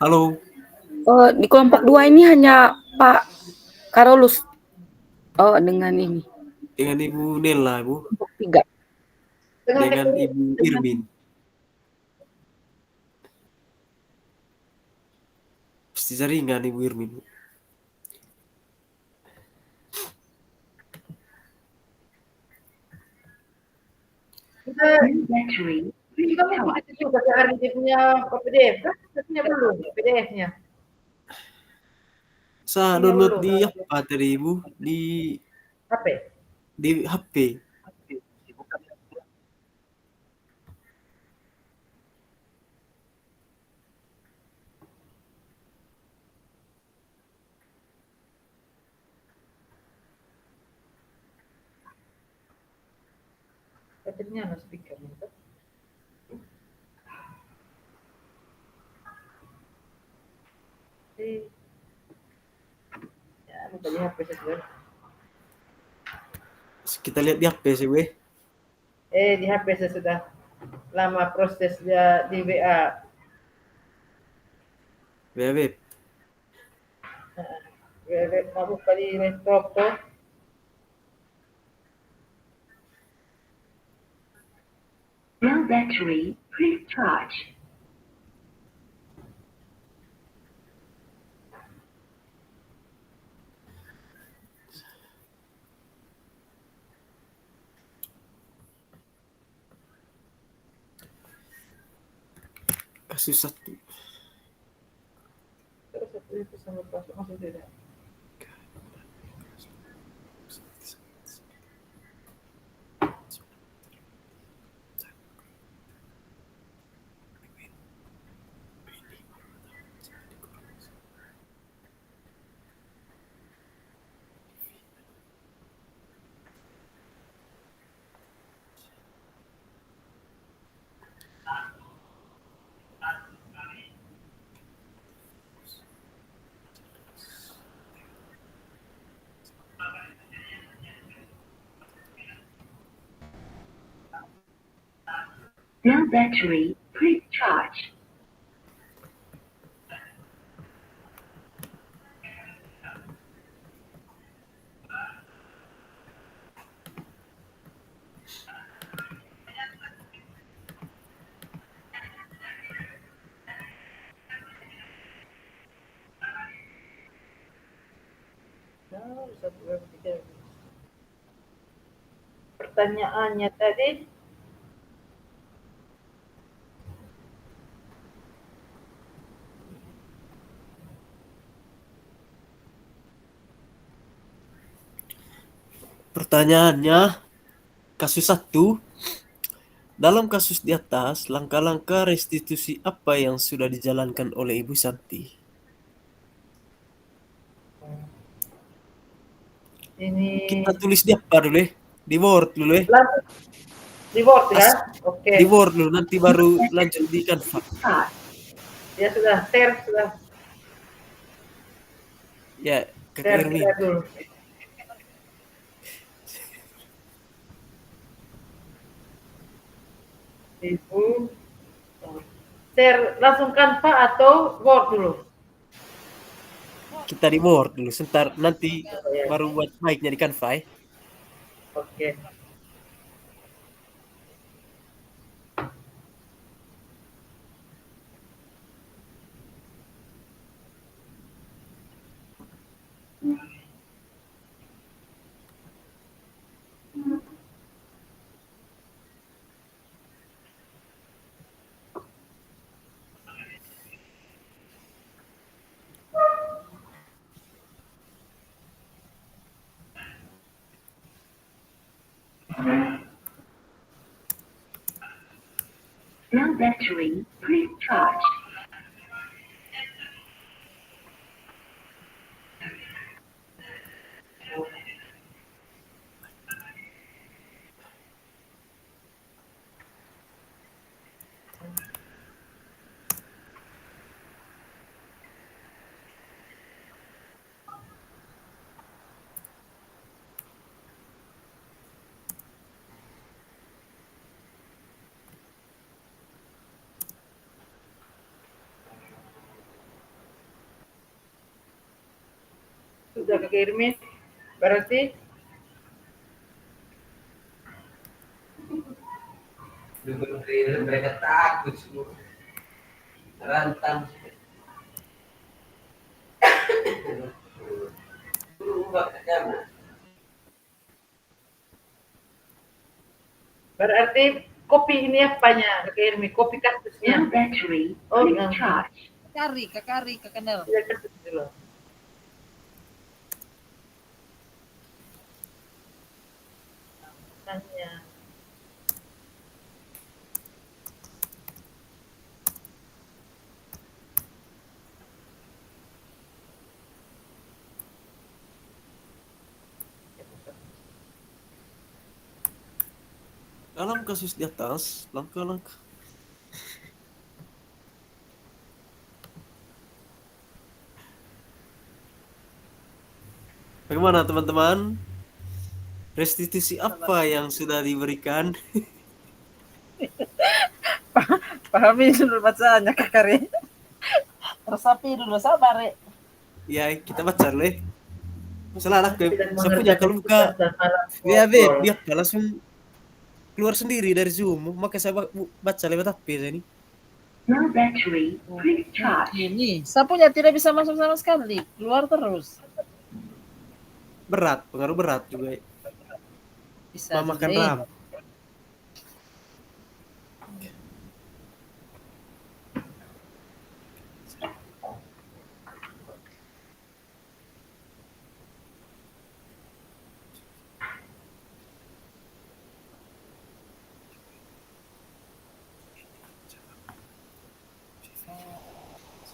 Halo, Di kelompok 2 ini hanya Pak Karolus. Dengan ini, dengan Ibu Nela, Bu, kelompok 3. dengan Ibu Irmin. Pasti jaringan Ibu Irmin. Ini juga begitu juga cara dia punya PDF kan? Punya belum PDF-nya? Saya Punya download belum? di apa tadi Ibu? HP. Di HP. Baterainya no speaker gitu. Ya, lupa di HP saya. Kita lihat di HP sih, Bu. Di HP saya sudah lama prosesnya di WA. Web. Kamu kali laptop tuh. Now battery, please charge. Kasus 1. Terus itu sama masuk tidak? Now battery, please charge. Nah, satu dua tiga. Pertanyaannya tadi Pertanyaannya, kasus 1. Dalam kasus di atas, langkah-langkah restitusi apa yang sudah dijalankan oleh Ibu Santi? ini Kita tulis di apa dulu ya? Di Word dulu ya? langsung reward ya. Oke. Di Word dulu, nanti baru lanjut di Canva. Start. Ya sudah share sudah Ya, Kakak share Irmin. kita dulu. Ibu share langsung Canva atau Word dulu? Kita di Word dulu, sebentar nanti Ya. baru buat baiknya di Canva ya. Oke. Now battery, please charge. Udah kakak kirimin. Berarti Mereka takut semua. Rantang. berarti kopi ini apanya kakak kirimin? Kopi kaktusnya. Now battery, Oh, please yang charge. Kari, kenal. ya kaktus dulu. Tanya. Dalam kasus di atas, langkah-langkah bagaimana teman-teman? Restitusi apa yang sudah diberikan? Pahami dulu bacaannya kakak. Resapi dulu sabar. Ya, kita baca dulu. Salah ke Tidak saya punya kalau buka dan malam ya ngobrol. dia langsung keluar sendiri dari Zoom. Maka saya baca lewat HP saya ini. Now battery, please charge. Ini, sapunya tidak bisa masuk sama sekali. Keluar terus. Berat, pengaruh berat juga. Bisa Memakan jadi. RAM.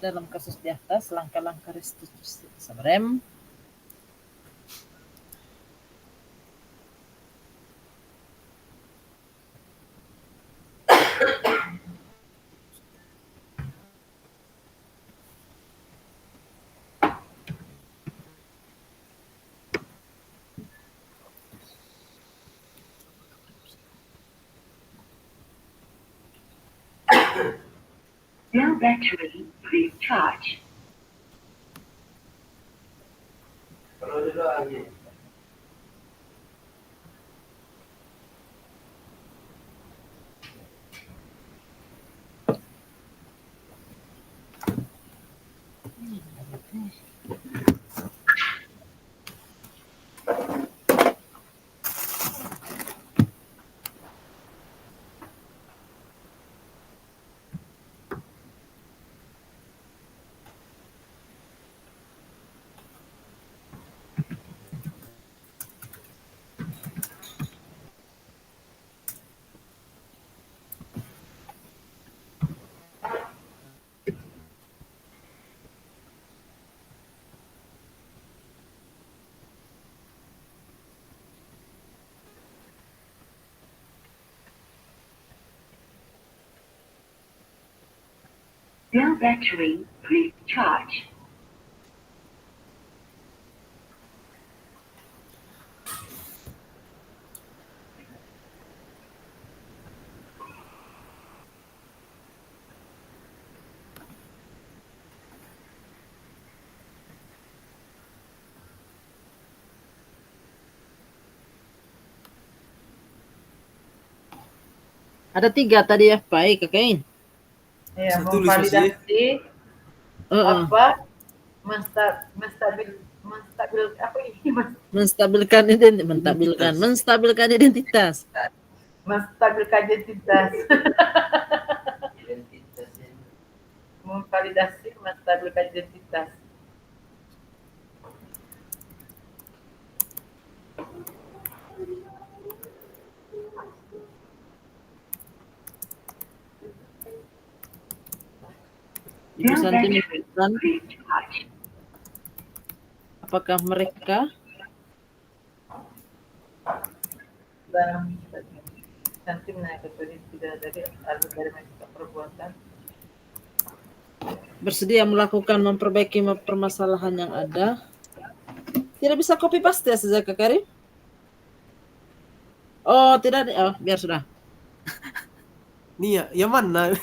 Dalam kasus di atas, langkah-langkah restitusi. Sabrem. Now battery, please charge. Now battery, please charge. Ada 3 tadi ya, baik kakak. Ya, Saya tulis memvalidasi Heeh. apa? Menstabil apa ini? Menstabilkan identitas. Menstabilkan identitas. Memvalidasi menstabilkan identitas. Ibu Now Santi battery, menunjukkan please charge. apakah mereka Dalam nanti menaik ke tidak dari mereka perbuatan. bersedia melakukan memperbaiki permasalahan yang ada. Tidak bisa copy paste ya sejak Kak Karim? Oh, tidak. Oh, biar sudah. Nih ya, yang mana?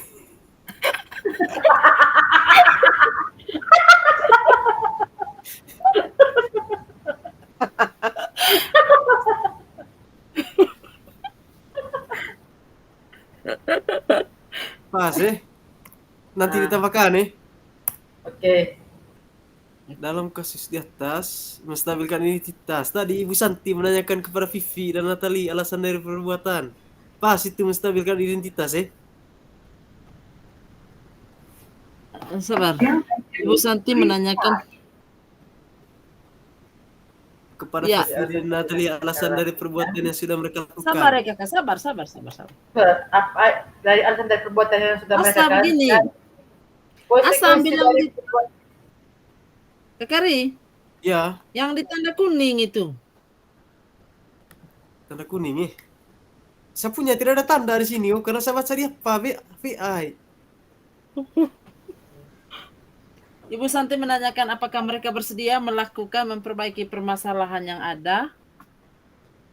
Nanti Ah. ditambahkan Oke. Dalam kasus di atas, menstabilkan identitas. Tadi Ibu Santi menanyakan kepada Vivi dan Natali alasan dari perbuatan. Pas itu menstabilkan identitas Sabar. Now Ibu Santi menanyakan. kepada Ya. Vivi dan Natali alasan dari perbuatan yang sudah mereka lakukan. Sabar ya kakak, sabar. Apa dari alasan dari perbuatan yang sudah mereka Asa begini. dan konsekuensi Asa ambil yang dari di Kakari, Ya, yang di tanda kuning itu. tanda kuning Saya punya tidak ada tanda di sini karena saya baca di apa VI. Ibu Santi menanyakan apakah mereka bersedia melakukan memperbaiki permasalahan yang ada.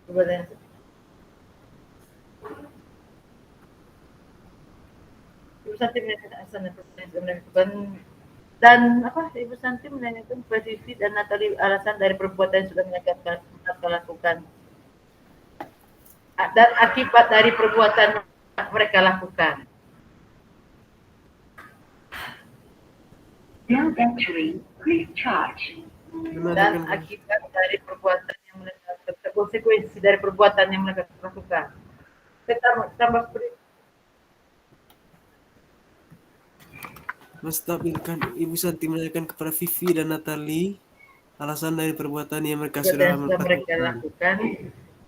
perbuatan. Ibu Santi menanyakan alasan dari perbuatan yang sudah melakukan dan Ibu Santi menanyakan kepada Vivi dan Natali alasan dari perbuatan yang sudah mereka lakukan dan akibat dari perbuatan yang mereka lakukan. Now battery, please charge. Dan akibat dari perbuatan yang mereka lakukan, konsekuensi dari perbuatan yang mereka lakukan. Tambah seperti Menstabilkan Ibu Santi menanyakan kepada Vivi dan Natali alasan dari perbuatan yang mereka sudah mereka lakukan. lakukan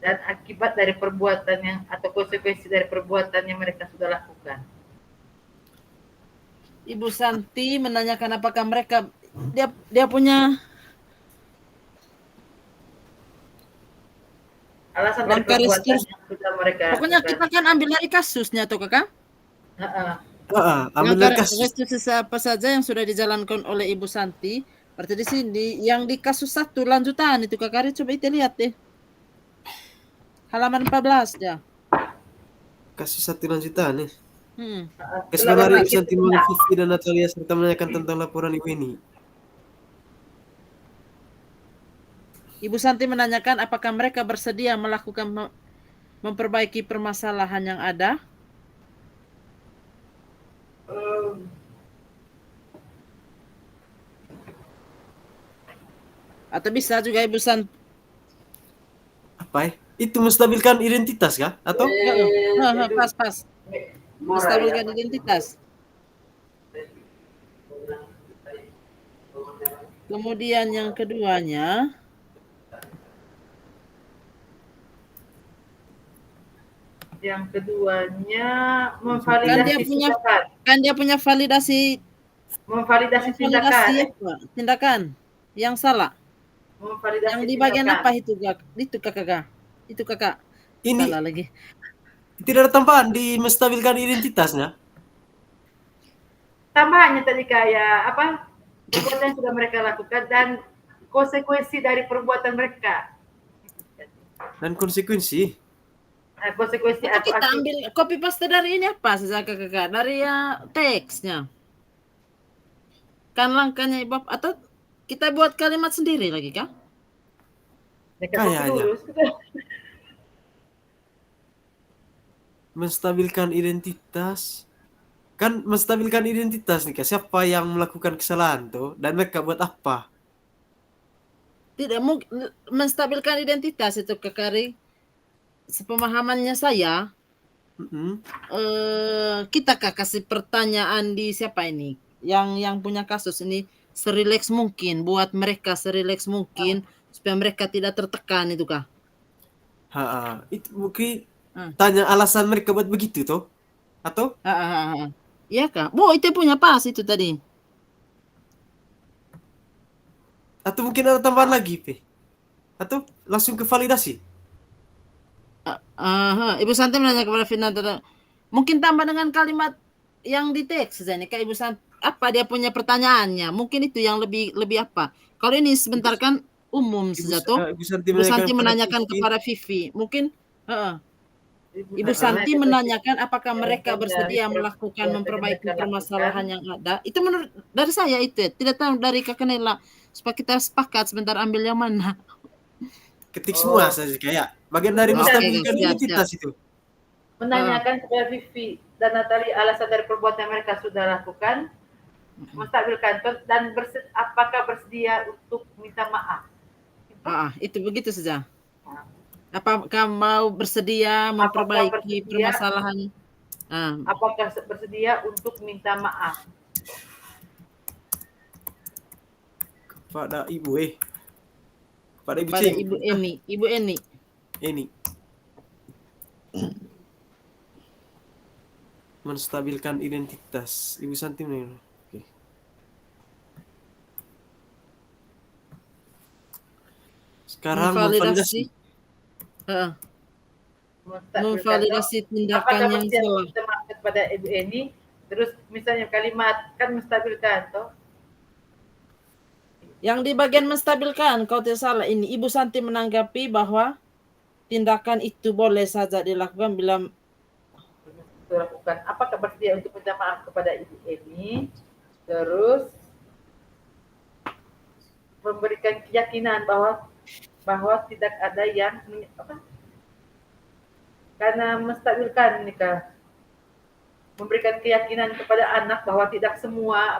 dan akibat dari perbuatan yang atau konsekuensi dari perbuatan yang mereka sudah lakukan. Ibu Santi menanyakan apakah mereka dia punya Alasan dari Langkah perbuatan restitusi. yang sudah mereka pokoknya lakukan. kita kan ambil dari kasusnya tuh kakak. Ambil dari kasus. Restitusi apa saja yang sudah dijalankan oleh Ibu Santi. Berarti di sini yang di kasus 1 lanjutan itu kakak coba itu lihat deh. Halaman 14 ya. Kasus 1 lanjutan Selamat Kesempatan Ibu pagi, Santi melalui Vivi dan Natalia serta menanyakan tentang laporan Ibu ini. Ibu Santi menanyakan apakah mereka bersedia melakukan memperbaiki permasalahan yang ada. Atau bisa juga Ibu Santi. Apa Itu menstabilkan identitas kah? Atau? Pas. Menstabilkan identitas. Kemudian yang keduanya. Yang keduanya memvalidasi tindakan. Kan dia punya validasi Tindakan. Tindakan yang salah. Memvalidasi Yang di bagian tindakan. apa itu Kak? Itu kakak. Ini Salah lagi. tidak ada tambahan di menstabilkan identitasnya. Tambahannya tadi kayak perbuatan yang sudah mereka lakukan dan konsekuensi dari perbuatan mereka. Dan konsekuensi. Konsekuensi Atau kita ambil copy paste dari ini apa saja kakak? Dari teksnya. Kan langkahnya Ibu atau kita buat kalimat sendiri lagi kah? Kayaknya. Menstabilkan identitas. Kan menstabilkan identitas nih, siapa yang melakukan kesalahan tuh dan mereka buat apa? Tidak mungkin menstabilkan identitas itu kakak. Sepemahamannya saya, kita kasih pertanyaan di siapa ini? Yang punya kasus ini serileks mungkin, buat mereka serileks mungkin supaya mereka tidak tertekan itu kah? Itu mungkin tanya alasan mereka buat begitu toh? Atau? Iya kah? Itu punya pas itu tadi. Atau mungkin ada tambahan lagi, Atau langsung ke validasi? Ibu Santi menanya kepada Fina, mungkin tambah dengan kalimat yang di teks saja nih, Kak Ibu Santi. Apa dia punya pertanyaannya? Mungkin itu yang lebih apa? Kalau ini sebentar kan umum saja toh. Ibu Santi menanyakan kepada Vivi. Mungkin Ibu Santi menanyakan apakah mereka bersedia melakukan memperbaiki permasalahan yang ada. Itu menurut dari saya itu. Tidak tahu dari Kak Nela. Supaya kita sepakat sebentar ambil yang mana. Ketik semua saja kayak bagian dari menstabilkan identitas itu. Menanyakan kepada Vivi dan Natali alasan dari perbuatan yang mereka sudah lakukan, menstabilkan dan apakah bersedia untuk minta maaf? Itu begitu saja. Apakah mau bersedia memperbaiki permasalahan? Apakah bersedia untuk minta maaf? Kepada ibu kepada ibu Pada Ceng. Ibu Eni. Eni. Menstabilkan identitas Ibu Santi. Oke. Sekarang memvalidasi. Memvalidasi tindakan yang salah. Kita maaf kepada Ibu Eni, terus misalnya kalimat kan menstabilkan toh. Yang di bagian menstabilkan, kalau tidak salah ini Ibu Santi menanggapi bahwa tindakan itu boleh saja dilakukan bila lakukan. Apakah bersedia untuk minta maaf kepada Ibu Eni, terus memberikan keyakinan bahwa tidak ada yang karena menstabilkan nikah, memberikan keyakinan kepada anak bahwa tidak semua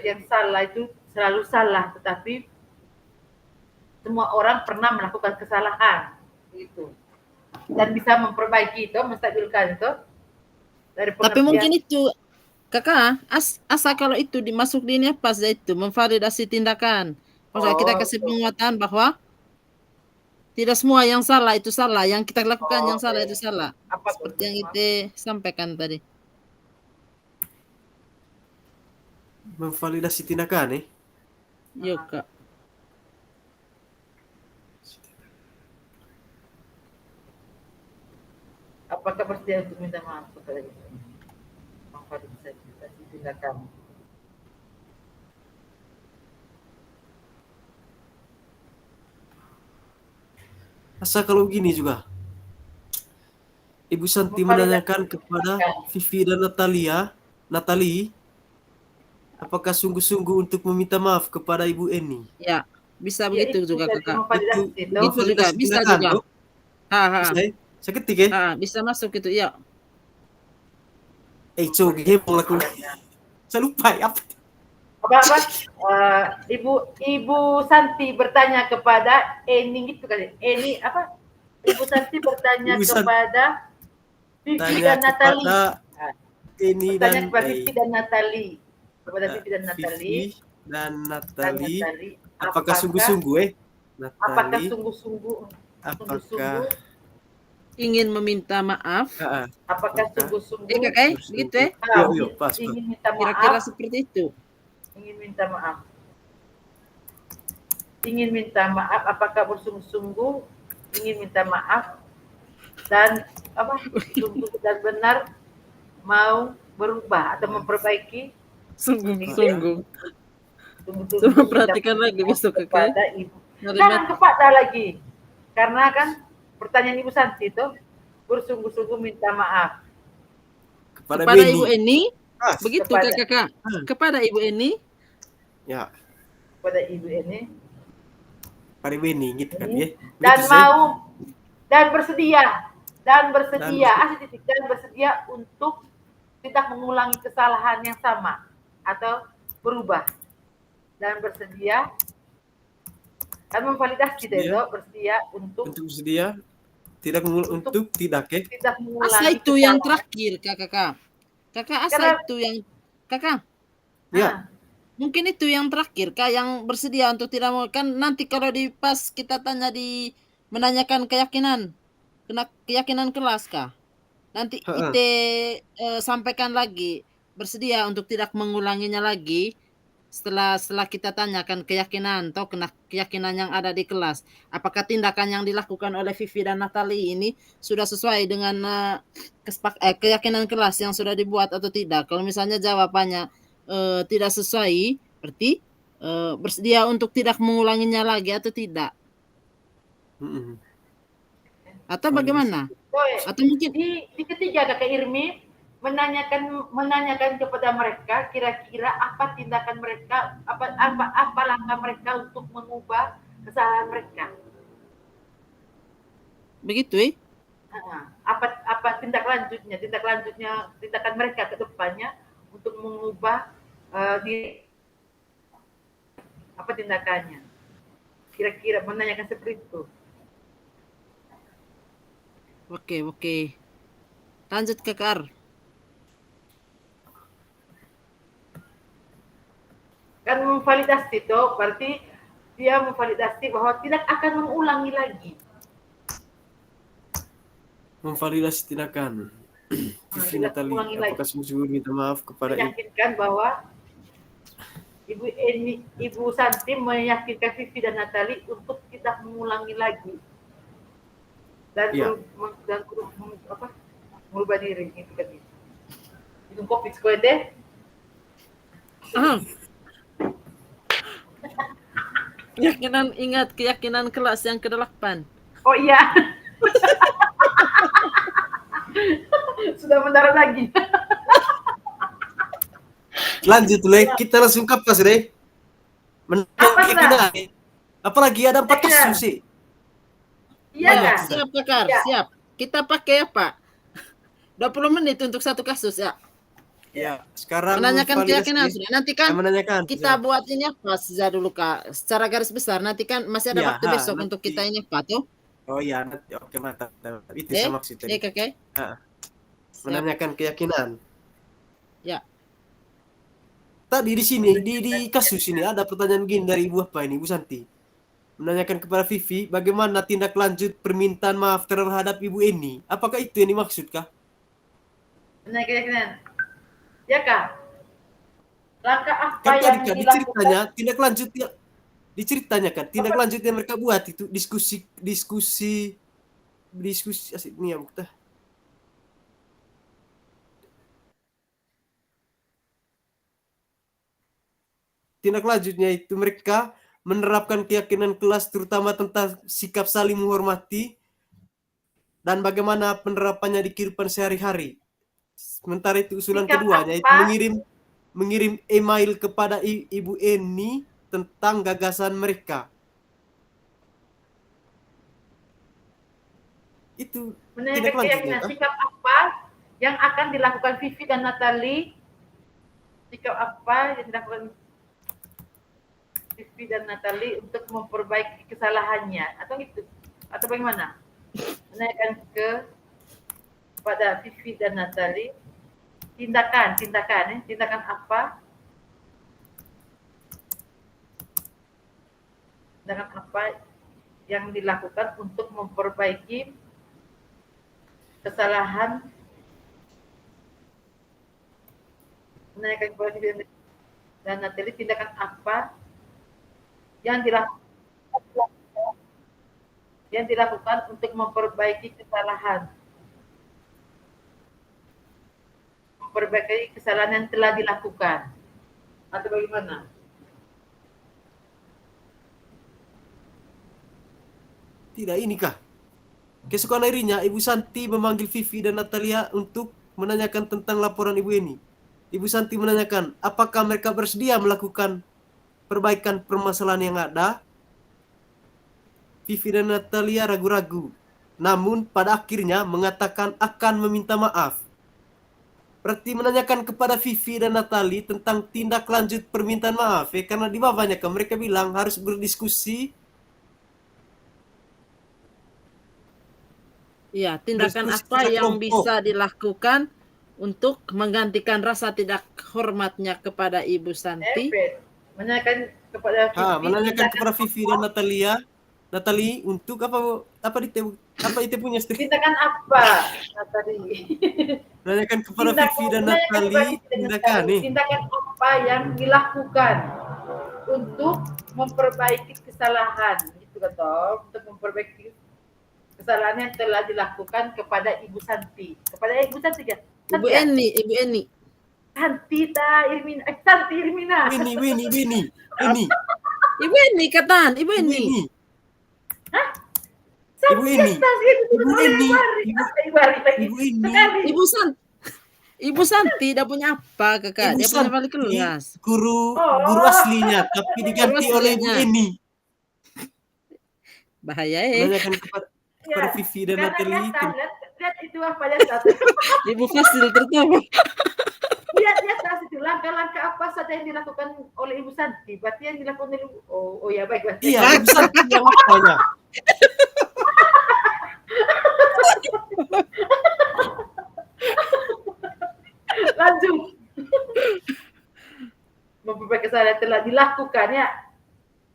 yang salah itu selalu salah, tetapi semua orang pernah melakukan kesalahan itu dan bisa memperbaiki itu, menstabilkan itu dari pengertian. Tapi mungkin itu kakak asa kalau itu dimasuk di ini pas itu memvalidasi tindakan. Maksudnya kita kasih penguatan bahwa tidak semua yang salah itu salah, yang kita lakukan yang salah itu salah. Seperti yang itu sampaikan tadi. Memvalidasi tindakan Yuk kak. Apakah bersedia untuk minta maaf kepada Ibu Eni? Memvalidasi tindakan. Asa kalau gini juga. Ibu Santi menanyakan kepada Vivi dan Natali, apakah sungguh-sungguh untuk meminta maaf kepada Ibu Eni? Ya, bisa begitu juga kakak. Itu juga bisa juga. Saya ketik bisa masuk itu ya. Hepong laku. Saya lupa apa. Ibu Santi bertanya kepada Eni gitu kali. Eni apa? Ibu Santi bertanya kepada Vivi dan Natali. Eni dan kepada Vivi dan Natali. Kepada Vivi dan Natali. Natali. Apakah sungguh-sungguh Natali? Apakah sungguh-sungguh ingin meminta maaf? Apakah sungguh-sungguh? Kakak, gitu pas. Ingin minta maaf. Kira-kira seperti itu. Ingin minta maaf. Ingin minta maaf. Apakah bersungguh-sungguh ingin minta maaf dan sungguh dan benar mau berubah atau memperbaiki? Sungguh-sungguh. Coba perhatikan lagi besok kepada Ibu. Jangan kepada lagi, karena kan pertanyaan Ibu Santi itu bersungguh-sungguh minta maaf kepada Ibu Eni. Begitu kakak. Kepada Ibu Eni. Ya. Kepada Ibu Eni. Kepada Ibu Eni gitu kan ya. Dan mau dan bersedia untuk tidak mengulangi kesalahan yang sama atau berubah. Dan bersedia kan memvalidasi itu bersedia untuk bersedia tidak mengulangi tidak mengulangi. Asa itu yang terakhir kakak. Asa itu yang kakak. Ya. Mungkin itu yang terakhir kak, yang bersedia untuk tidak mau, kan nanti kalau di pas kita tanya menanyakan keyakinan kelas kak. Nanti kita sampaikan lagi bersedia untuk tidak mengulanginya lagi. Setelah kita tanyakan keyakinan atau keyakinan yang ada di kelas, apakah tindakan yang dilakukan oleh Vivi dan Natali ini sudah sesuai dengan keyakinan kelas yang sudah dibuat atau tidak? Kalau misalnya jawabannya tidak sesuai, berarti bersedia untuk tidak mengulanginya lagi atau tidak? Atau bagaimana? Atau mungkin di ketiga kakak Irmi menanyakan kepada mereka kira-kira apa tindakan mereka, apa langkah mereka untuk mengubah kesalahan mereka. Begitu Apa tindakan mereka ke depannya untuk mengubah diri, apa tindakannya? Kira-kira menanyakan seperti itu. Oke. Lanjut ke Kar. Kan memvalidasi itu berarti dia memvalidasi bahwa tidak akan mengulangi lagi. Memvalidasi tindakan. Vivi Tidak Natali, mengulangi lagi. apakah sungguh-sungguh minta maaf kepada Meyakinkan bahwa Ibu Santi meyakinkan Vivi dan Natali untuk tidak mengulangi lagi dan Iya. merubah diri gitu kan. Itu COVID sekolah deh. Keyakinan kelas yang ke-8. Oh iya. Sudah mendarat lagi. Lanjut, Le. Kita langsung kapas, Le. Apa, Apalagi ada 4 kasus sih. Iya. Siap, Kar. Ya. Siap. Kita pakai apa? 20 menit untuk satu kasus ya. Ya, sekarang Menanyakan validasi. keyakinan sudah. Nanti kan menanyakan. kita buat ini apa saja dulu Kak. Secara garis besar nanti kan masih ada Ya, waktu besok nanti. untuk kita ini apa tuh? Oh iya, nanti. Oke, mantap. Itu saya maksud tadi. Oke. Menanyakan keyakinan. Ya. Tadi di sini di kasus ini ada pertanyaan gini dari Ibu apa ini, Ibu Santi. Menanyakan kepada Vivi bagaimana tindak lanjut permintaan maaf terhadap Ibu Eni. Apakah itu yang dimaksud kah? Menanyakan keyakinan. Ya Kak. Langkah apa Kan yang tadi kan dilakukan? diceritanya tindak lanjut ya, diceritanya kan tindak lanjut yang mereka buat itu diskusi asik nih ya Mukhtar. Tindak lanjutnya itu mereka menerapkan keyakinan kelas terutama tentang sikap saling menghormati dan bagaimana penerapannya di kehidupan sehari-hari. Sementara itu usulan Sikap keduanya itu apa? mengirim email kepada Ibu Eni tentang gagasan mereka. Itu Menanyakan tindak lanjutnya keyakinan. kah? Sikap apa yang akan dilakukan Vivi dan Natali? Sikap apa yang dilakukan Vivi dan Natali untuk memperbaiki kesalahannya? Atau gitu? Atau bagaimana? Menanyakan kepada Vivi dan Natali tindakan apa yang dilakukan untuk memperbaiki kesalahan. Menanyakan kepada Vivi dan Natali tindakan apa yang dilakukan untuk memperbaiki kesalahan yang telah dilakukan atau bagaimana? Tidak, inikah? Keesokan harinya Ibu Santi memanggil Vivi dan Natalia untuk menanyakan tentang laporan Ibu Eni. Ibu Santi menanyakan apakah mereka bersedia melakukan perbaikan permasalahan yang ada. Vivi dan Natalia ragu-ragu, namun pada akhirnya mengatakan akan meminta maaf. Berarti menanyakan kepada Vivi dan Natali tentang tindak lanjut permintaan maaf ya, karena di bawahnya kan mereka bilang harus berdiskusi. Iya, tindakan Berdiskusi apa secara yang kelompok. bisa dilakukan untuk menggantikan rasa tidak hormatnya kepada Ibu Santi? Menanyakan kepada Vivi dan Natali untuk apa itu punya strik. tindakan apa tadi? Menanyakan kepada Vivi dan Natali tindakan apa yang dilakukan untuk memperbaiki kesalahan, gitu kan toh, untuk memperbaiki kesalahan yang telah dilakukan kepada Ibu Santi. Kepada Ibu Santi ya? Ibu Eni. Santi Irmina. Winnie. Ibu Eni kataan, Ibu Eni. Hah? Ibu Eni. Ibu Santi dah punya apa kakak? Dia punya balik kelas. Guru aslinya, tapi diganti oleh Ibu Eni. Bahaya Menanyakan kepada Vivi dan Natali. lihat itu apa ya satu. Ibu Fasil terutama. Lihat atas itu langkah-langkah apa saja yang dilakukan oleh Ibu Santi. Berarti yang dilakukan oleh oh ya baik berarti. Iya, Ibu Santi yang apanya? Lanjut. Memperbaiki kesalahan telah dilakukan ya.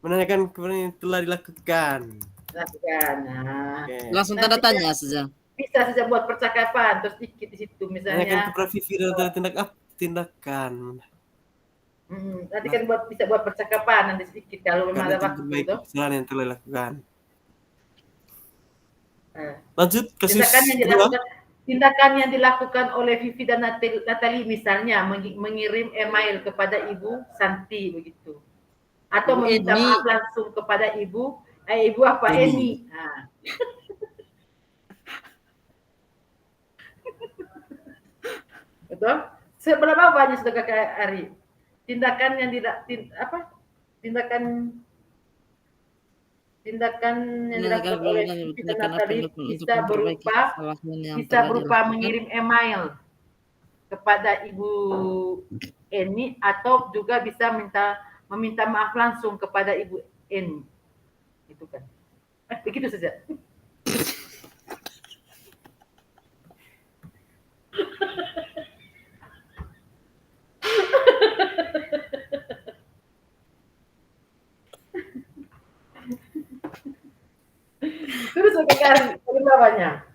Menanyakan kepada yang telah dilakukan. Lakukan. Nah, Oke. Langsung tanda tanya saja. bisa saja buat percakapan terus dikit di situ Menanyakan misalnya. kepada Vivi dan telah tindakan. Nanti kan bisa buat percakapan nanti sedikit kalau memang Karena ada itu waktu baik itu. kesalahan yang telah dilakukan. Nah, Lanjut kasus kedua. tindakan yang dilakukan oleh Vivi dan Natalie misalnya mengirim email kepada Ibu Santi begitu. Atau Ibu meminta Eni. maaf langsung kepada Ibu apa Eni. Eni. Nah. Betul? Seberapa banyak sudah Kakak Ari? Tindakan yang tindakan yang dilakukan oleh Vivi dan Natalie bisa berupa mengirim email kepada Ibu Eni atau juga bisa meminta maaf langsung kepada Ibu Eni. Itu kan. Begitu saja. Terus Kakak bagaimana?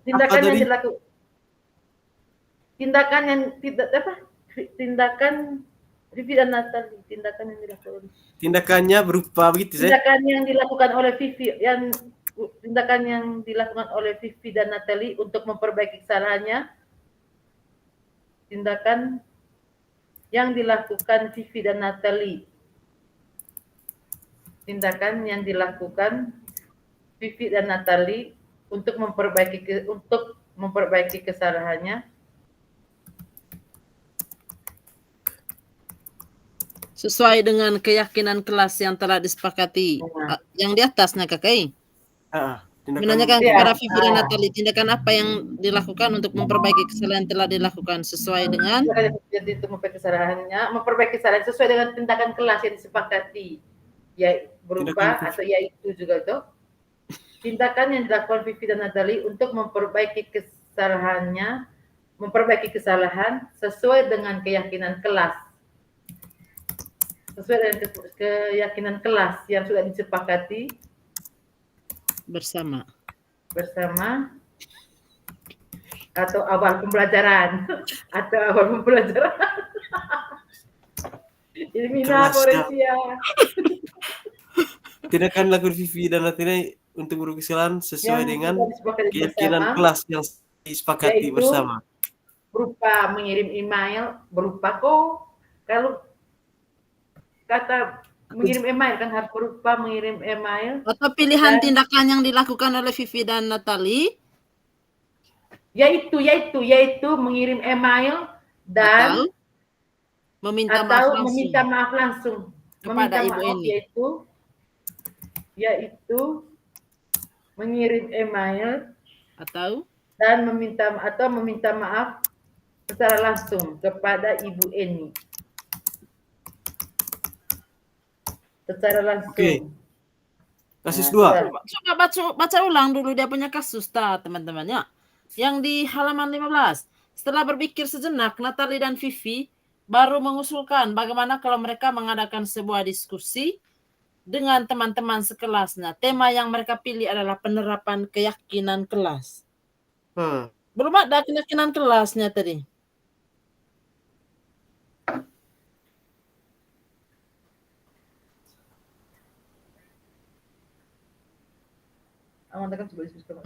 Tindakan yang dilakukan tindakan Vivi dan Natalie, tindakan yang dilakukan. Tindakannya berupa begitu ya. Tindakan yang dilakukan oleh Vivi dan Natalie untuk memperbaiki kesalahannya. Tindakan yang dilakukan Vivi dan Natalie. Tindakan yang dilakukan Vivi dan Natalie untuk memperbaiki kesalahannya. Sesuai dengan keyakinan kelas yang telah disepakati. Yang di atasnya Kakak. Menanyakan kepada Vivi dan Natalie tindakan apa yang dilakukan untuk memperbaiki kesalahan yang telah dilakukan sesuai dengan memperbaiki kesalahan sesuai dengan tindakan kelas yang disepakati. Ya berupa atau yaitu juga itu tindakan yang dilakukan Vivi dan Natalie untuk memperbaiki kesalahan sesuai dengan keyakinan kelas. Sesuai dengan keyakinan kelas yang sudah disepakati bersama atau awal pembelajaran Ilmina Forensia. Tindakan lakukan Vivi dan Natalie untuk berupa kesalahan sesuai dengan keyakinan kelas yang disepakati bersama. Berupa mengirim email, kalau kata mengirim email kan harus berupa mengirim email. Atau pilihan tindakan yang dilakukan oleh Vivi dan Natalie? Yaitu mengirim email dan atau meminta maaf langsung kepada Ibu Eni. Yaitu mengirim email atau meminta maaf secara langsung kepada Ibu Eni. Secara langsung. Oke. Kasus 2. Coba baca ulang dulu dia punya kasus teman-temannya. Yang di halaman 15. Setelah berpikir sejenak, Natalie dan Vivi baru mengusulkan bagaimana kalau mereka mengadakan sebuah diskusi dengan teman-teman sekelasnya. Tema yang mereka pilih adalah penerapan keyakinan kelas. Belum ada keyakinan kelasnya tadi.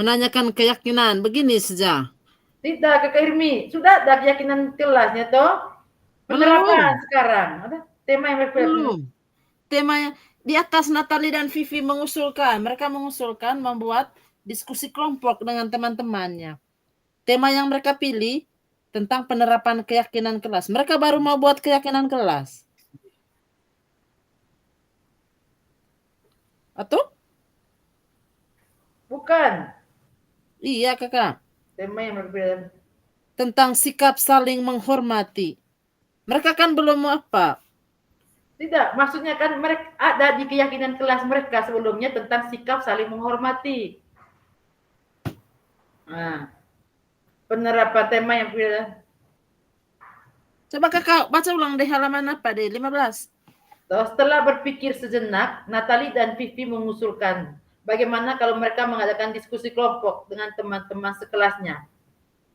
Menanyakan keyakinan, begini saja. Tidak, Kakak Irmi. Sudah ada keyakinan kelasnya toh? Penerapan sekarang. Ada tema yang belum. Tema di atas Natalie dan Vivi mereka mengusulkan membuat diskusi kelompok dengan teman-temannya. Tema yang mereka pilih tentang penerapan keyakinan kelas. Mereka baru mau buat keyakinan kelas. Atau? Bukan. Iya, Kakak. Tema yang berbeda. Tentang sikap saling menghormati. Mereka kan belum apa? Tidak, maksudnya kan mereka ada di keyakinan kelas mereka sebelumnya tentang sikap saling menghormati. Nah, penerapan tema yang berbeda. Coba Kakak baca ulang deh halaman apa deh? 15. Setelah berpikir sejenak, Natalie dan Vivi mengusulkan bagaimana kalau mereka mengadakan diskusi kelompok dengan teman-teman sekelasnya.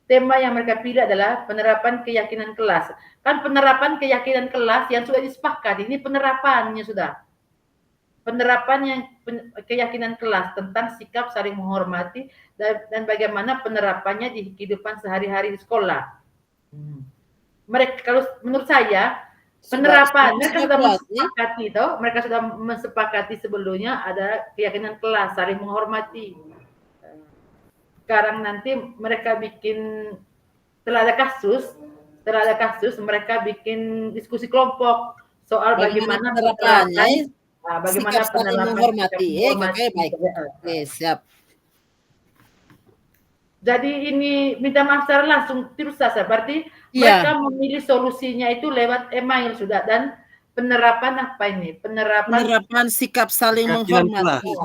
Tema yang mereka pilih adalah penerapan keyakinan kelas. Kan penerapan keyakinan kelas yang sudah disepakati, ini penerapannya sudah. Penerapan yang keyakinan kelas tentang sikap saling menghormati dan bagaimana penerapannya di kehidupan sehari-hari di sekolah. Mereka, kalau menurut saya, penerapan mereka sudah mensepakati toh, mereka sudah mensepakati sebelumnya ada keyakinan kelas saling menghormati. Sekarang nanti mereka bikin setelah ada kasus mereka bikin diskusi kelompok soal bagaimana penerapannya, bagaimana sikap saling menghormati. Kakak baik. Oke, siap. Jadi ini minta maaf secara langsung terus saja. Berarti mereka memilih solusinya itu lewat email sudah, dan penerapan apa ini? Penerapan sikap saling menghormati.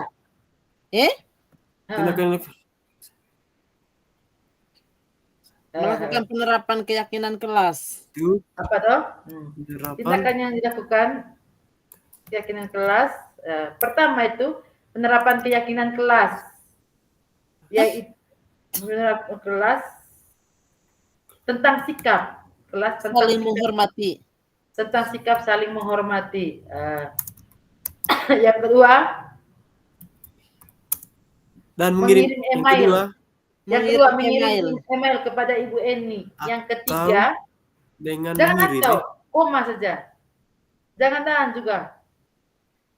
Melakukan penerapan keyakinan kelas. Apa toh? Tindakan yang dilakukan keyakinan kelas. Pertama itu penerapan keyakinan kelas, yaitu penerapan kelas tentang sikap kelas tentang saling menghormati. Tentang sikap saling menghormati. Yang kedua, dan mengirim email. Yang kedua, mengirim email kepada Ibu Eni. Yang ketiga, dengan jangan tahu, koma saja. Jangan tahan juga.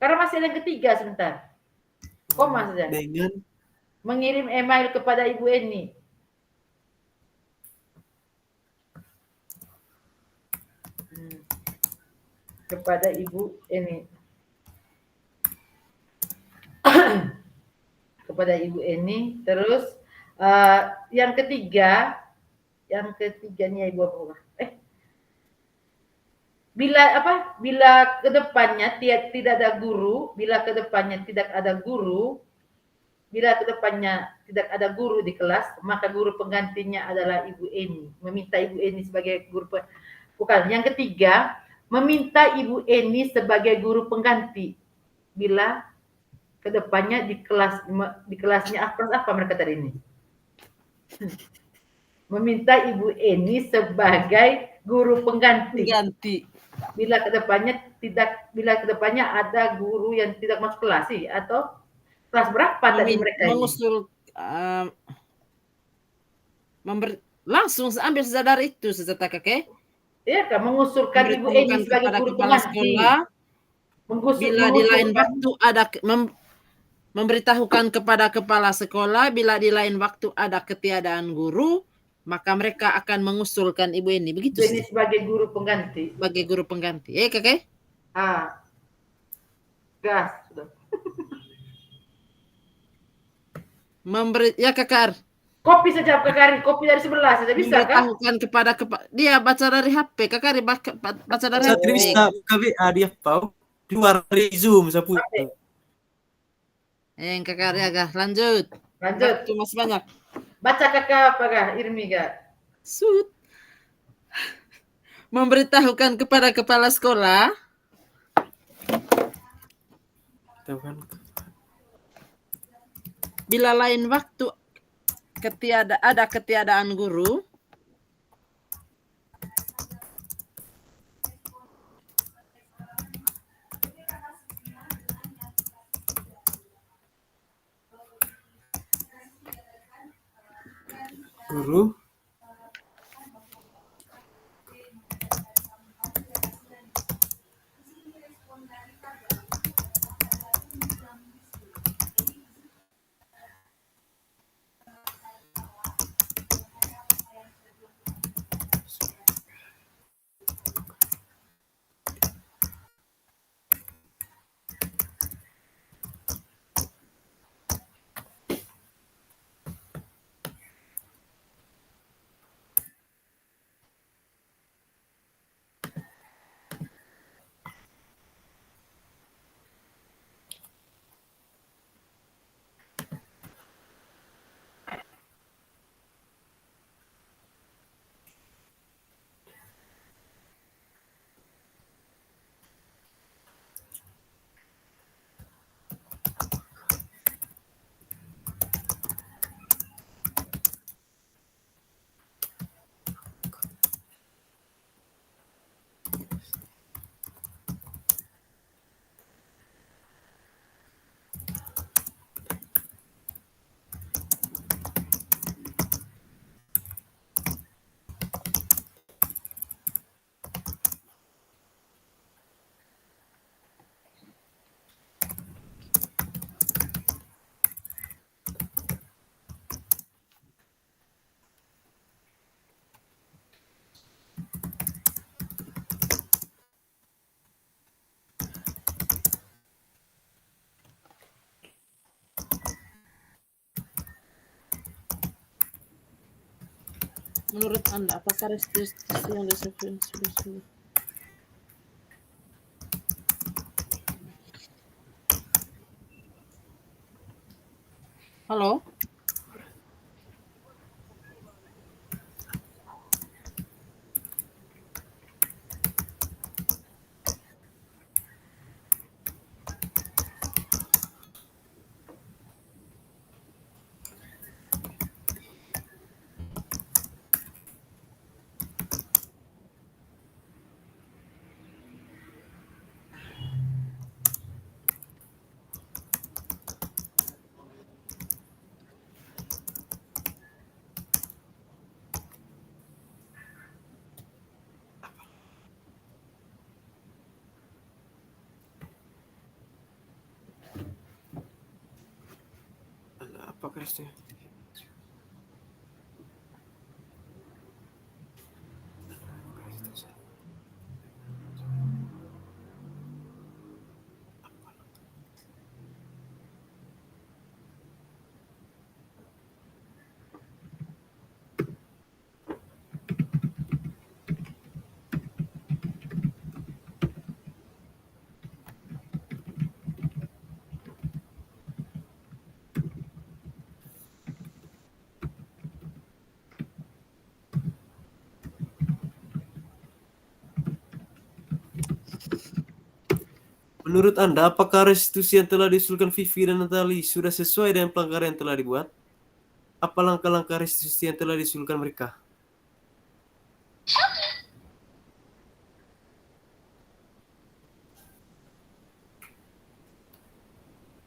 Karena masih ada yang ketiga sebentar. Koma saja. Dengan mengirim email kepada Ibu Eni. Kepada Ibu Eni. Kepada Ibu Eni. Terus yang ketiganya Ibu apa? Bila kedepannya tidak ada guru, bila kedepannya tidak ada guru di kelas, maka guru penggantinya adalah Ibu Eni. Meminta Ibu Eni sebagai guru bukan. Yang ketiga, meminta Ibu Eni sebagai guru pengganti bila kedepannya di kelasnya apa mereka tadi ini. Meminta Ibu Eni sebagai guru pengganti. Bila kedepannya ada guru yang tidak masuk kelas sih, atau kelas berapa tadi mereka mengusul langsung ambil saja dari itu saja kakek. Iya kan, mengusulkan Ibu Eni sebagai guru pengganti. Bila di lain waktu ada memberitahukan kepada kepala sekolah bila di lain waktu ada ketiadaan guru, maka mereka akan mengusulkan Ibu Eni. Begitu Ini sebagai guru pengganti. Sebagai guru pengganti. Kakek? Gas sudah. Ya Kakak. Kopi saja Kakak, kopi dari sebelah saja bisa kan? Memberitahukan kepada dia baca dari HP. Kakak baca dari HP. Bisa KBA dia tahu keluar dari Zoom sapu. Kakak ya, lanjut. Waktu masih banyak. Baca kakak apakah Irmi gak? Memberitahukan kepada kepala sekolah. Bila lain waktu ada ketiadaan guru. Menurut Anda, apakah restitusi yang disebutkan sudah? Halo? Apakah restitusi? Menurut Anda, apakah restitusi yang telah diusulkan Vivi dan Natali sudah sesuai dengan pelanggaran yang telah dibuat? Apa langkah-langkah restitusi yang telah diusulkan mereka?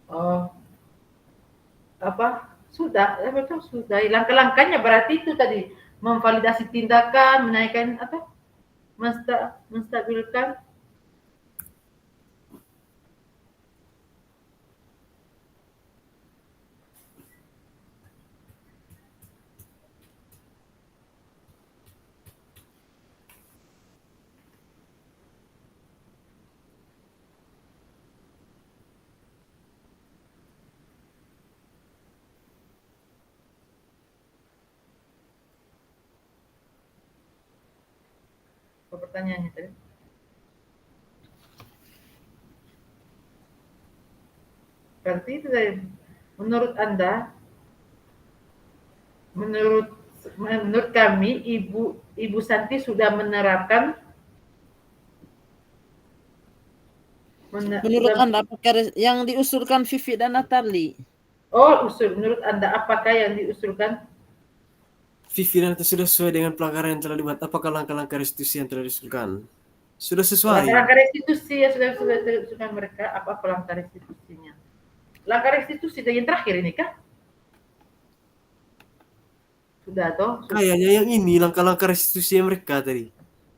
Oh, apa? Sudah, betul sudah. Langkah-langkahnya berarti itu tadi memvalidasi tindakan, menaikkan apa? Menstabilkan. Apa pertanyaannya tadi? Berarti itu tadi. Menurut Anda, menurut kami Ibu Santi sudah menerapkan Menurut Anda, apakah yang diusulkan Vivi dan Natali? menurut Anda apakah yang diusulkan Vivi dan Natali sudah sesuai dengan pelanggaran yang telah dibuat? Apakah langkah-langkah restitusi yang telah diusulkan? Sudah sesuai. langkah restitusi yang sudah diusulkan mereka? Apa langkah restitusinya? Langkah restitusi yang terakhir ini kah? Sudah toh? Kayaknya yang ini langkah-langkah restitusi mereka tadi.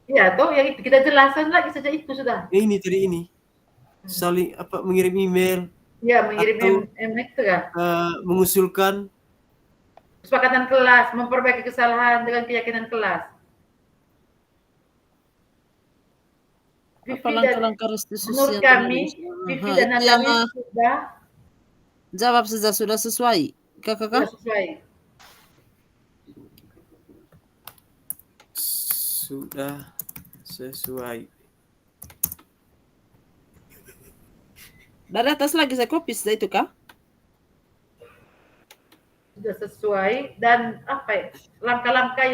Iya toh, yang itu kita jelaskan lagi saja itu sudah. Yang ini tadi ini. Saling mengirim email. Ya, mengirim itu ya. Mengusulkan Kesepakatan kelas, memperbaiki kesalahan dengan keyakinan kelas. Apa langkah-langkah restitusi menurut yang kami, Vivi dan Natali sudah jawab saja, sudah sesuai. Kakak? Sudah sesuai. Dari atas lagi saya copy itu kah? Sudah sesuai dan apa ya? Langkah-langkah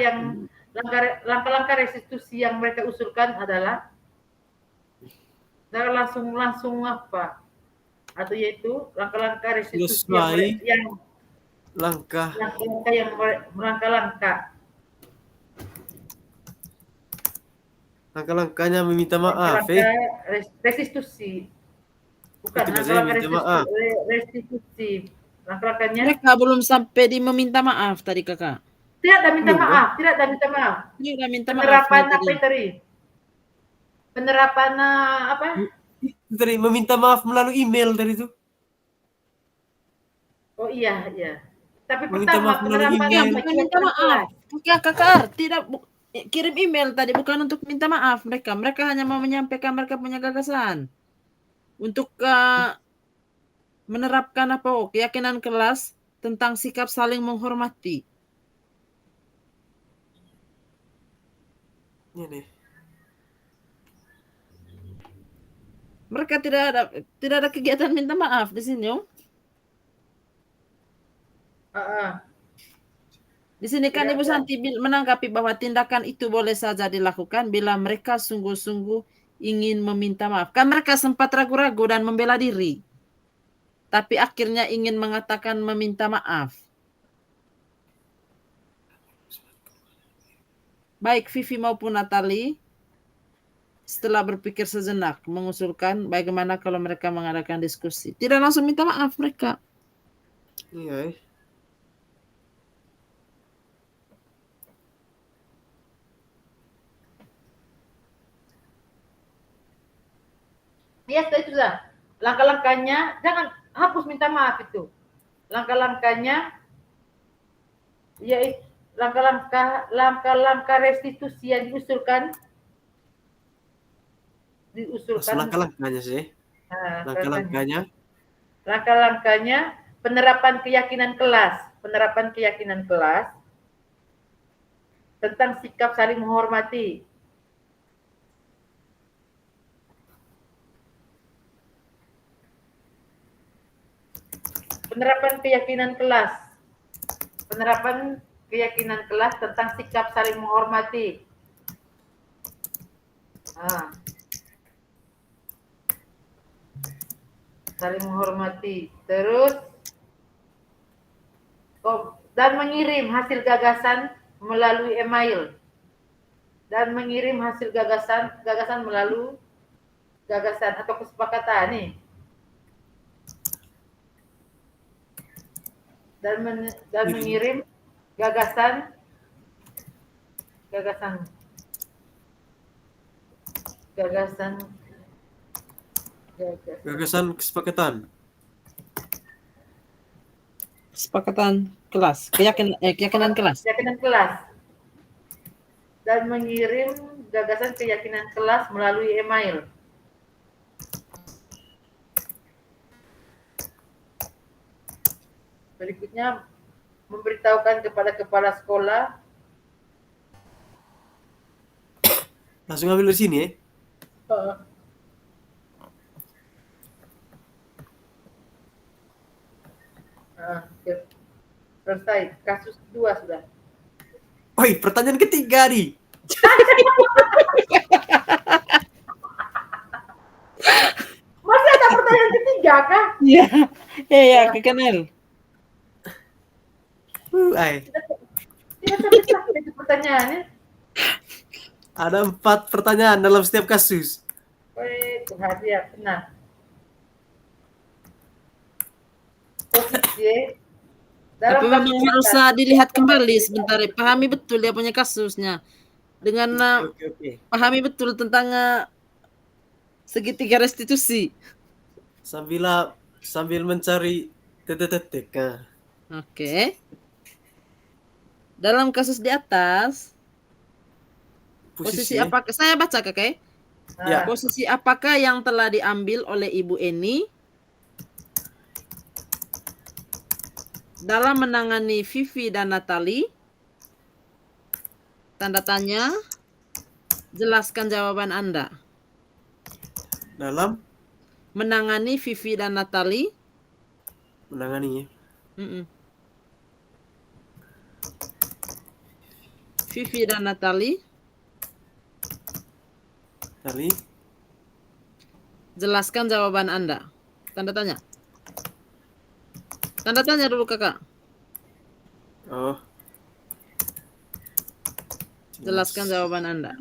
restitusi yang mereka usulkan adalah langsung apa? Atau yaitu langkah-langkah restitusi yang langkah-langkahnya meminta maaf. Restitusi. Bukan langkah-langkah restitusi. Langkah-langkahnya mereka belum sampai di meminta maaf tadi kakak. Tidak ada minta maaf. Penerapan apa tadi? Penerapan apa? Tadi meminta maaf melalui email tadi itu. Oh iya. Tapi meminta pertama penerapan minta maaf. Kakak tidak kirim email tadi bukan untuk minta maaf mereka. Mereka hanya mau menyampaikan mereka punya gagasan untuk menerapkan keyakinan kelas tentang sikap saling menghormati. Ini nih. Mereka tidak ada kegiatan minta maaf di sini, Om. Di sini kan Tidak Ibu ada. Santi menanggapi bahwa tindakan itu boleh saja dilakukan bila mereka sungguh-sungguh ingin meminta maaf. Kan mereka sempat ragu-ragu dan membela diri. Tapi akhirnya ingin mengatakan meminta maaf. Baik Vivi maupun Natali setelah berpikir sejenak mengusulkan bagaimana kalau mereka mengadakan diskusi. Tidak langsung minta maaf mereka. Iya. Ya, itu sudah. Langkah-langkahnya jangan hapus minta maaf itu. Langkah-langkahnya yaitu langkah-langkah restitusi yang diusulkan Langkah-langkahnya sih. Langkah-langkahnya langkah-langkahnya penerapan keyakinan kelas tentang sikap saling menghormati. Penerapan keyakinan kelas tentang sikap saling menghormati. Saling menghormati. Terus dan mengirim hasil gagasan melalui email. Dan mengirim hasil gagasan melalui gagasan atau kesepakatan nih. Dan mengirim gagasan kesepakatan. Kesepakatan kelas, keyakinan kelas. Keyakinan kelas. Dan mengirim gagasan keyakinan kelas melalui email. Berikutnya memberitahukan kepada kepala sekolah. Langsung ambil dari sini ya. Selesai. Kasus kedua sudah. Woi, pertanyaan ketiga nih. Masih ada pertanyaan ketiga kah? Iya, iya, kenal. Tidak sampai terakhir itu pertanyaannya. Ada 4 pertanyaan dalam setiap kasus. Tuhan ya, benar. Posisi Tapi memang harus dilihat kembali sebentar. Pahami betul dia punya kasusnya. Dengan Oke. pahami betul tentang segitiga restitusi. Sambil mencari titik-titik. Oke. Dalam kasus di atas, posisi apakah saya baca kakek? Ya. Posisi apakah yang telah diambil oleh Ibu Eni dalam menangani Vivi dan Natali? Tanda tanya. Jelaskan jawaban Anda. Dalam menangani Vivi dan Natali. Menangani ya. Vivi dan Natali. Natali. Jelaskan jawaban Anda. Tanda tanya. Tanda tanya dulu kakak. Oh. Jelaskan jawaban Anda.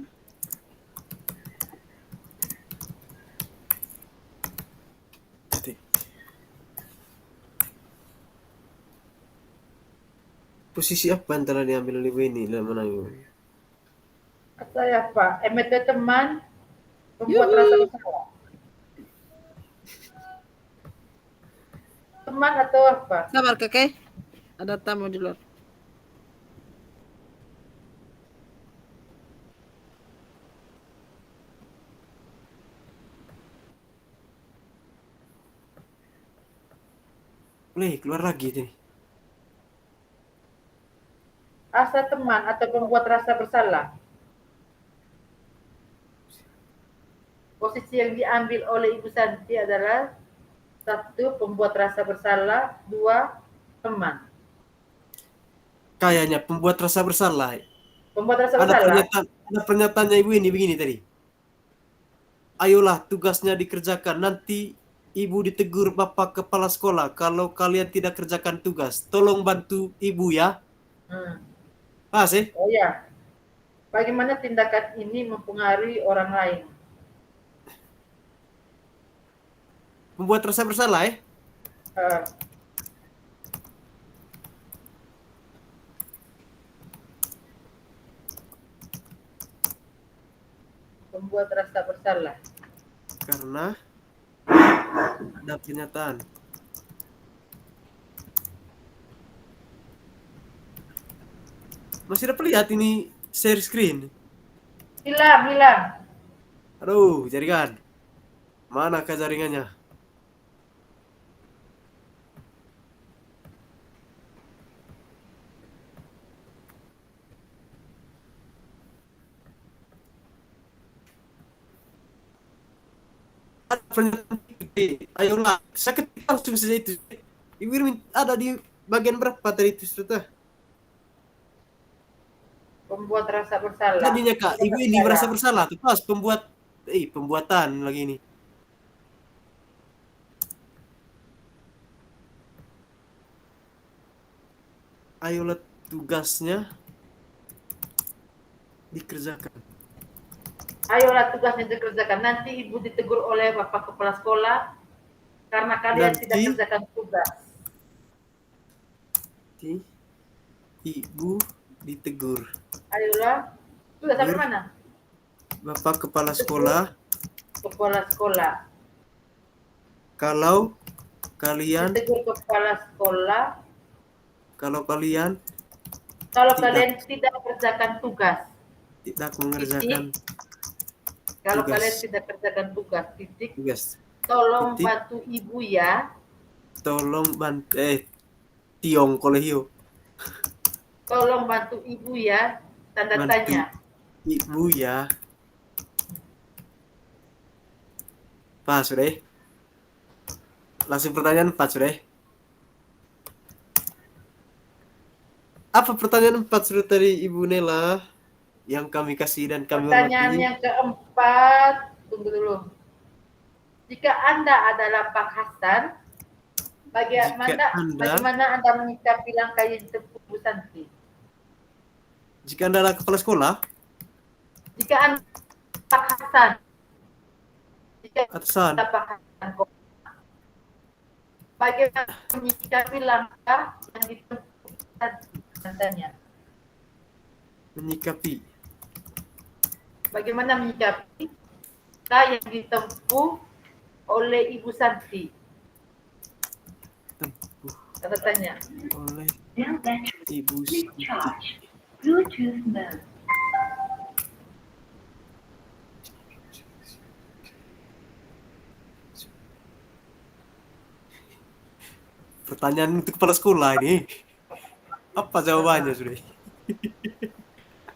Posisi apa yang telah diambil oleh ini dalam menangani? Saya Pak, metode teman membuat rasa bersalah. Teman atau apa? Sabar kakek. Ada tamu di luar. Keluar lagi nih. Asa teman atau membuat rasa bersalah. posisi yang diambil oleh Ibu Santi adalah 1. Pembuat rasa bersalah, 2. Teman. Kayaknya pembuat rasa bersalah. Pembuat rasa Ada bersalah. pernyataannya ibu ini begini tadi. Ayolah tugasnya dikerjakan. Nanti ibu ditegur bapak kepala sekolah kalau kalian tidak kerjakan tugas. Tolong bantu ibu ya. Sih? Oh ya. Bagaimana tindakan ini mempengaruhi orang lain? Membuat rasa bersalah Membuat rasa bersalah. Karena ada pernyataan. Masih dapat lihat ini share screen. Hilang. Aduh, jaringan. Manakah jaringannya? Ayolah, saya ketik langsung saja itu. Ibu ada di bagian berapa tadi itu, Sudah? Pembuat rasa bersalah. Tadinya Kak, ibu ini merasa bersalah tuh pas pembuatan lagi ini. Ayolah tugasnya dikerjakan. Ayolah tugasnya dikerjakan. Nanti ibu ditegur oleh bapak kepala sekolah karena kalian tidak kerjakan tugas. Ibu ditegur. Ayolah. Sudah sampai mana? Bapak kepala sekolah. Kepala sekolah. Kalau kalian ditegur kepala sekolah. Kalau kalian tidak kerjakan tugas. Tidak mengerjakan. Kalau tugas. kalian tidak kerjakan tugas, Tugas. Tolong bantu ibu ya. Tolong bantu Tiong Kolehio. Tolong bantu ibu ya. Tanda Bantu tanya. Ibu ya. Pas sudah. Langsung pertanyaan 4 sudah. Apa pertanyaan 4 sudah tadi Ibu Nela yang kami kasih dan kami Pertanyaan hormati? yang keempat, tunggu dulu. Jika Anda adalah Pak Hasan, bagaimana Anda menyikapi langkah yang ditempuh Bu Santi? Jika Anda adalah kepala sekolah? Jika Anda Pak Hasan, Atasan. Pak Hasan, bagaimana menyikapi langkah yang ditempuh Bu Santi? Menyikapi. Bagaimana menyikapi langkah yang ditempuh oleh Ibu Santi? Tanda tanya. Oleh Cell battery Ibu please Santi. charge. Bluetooth mode. Pertanyaan untuk kepala sekolah ini. Apa jawabannya sudah?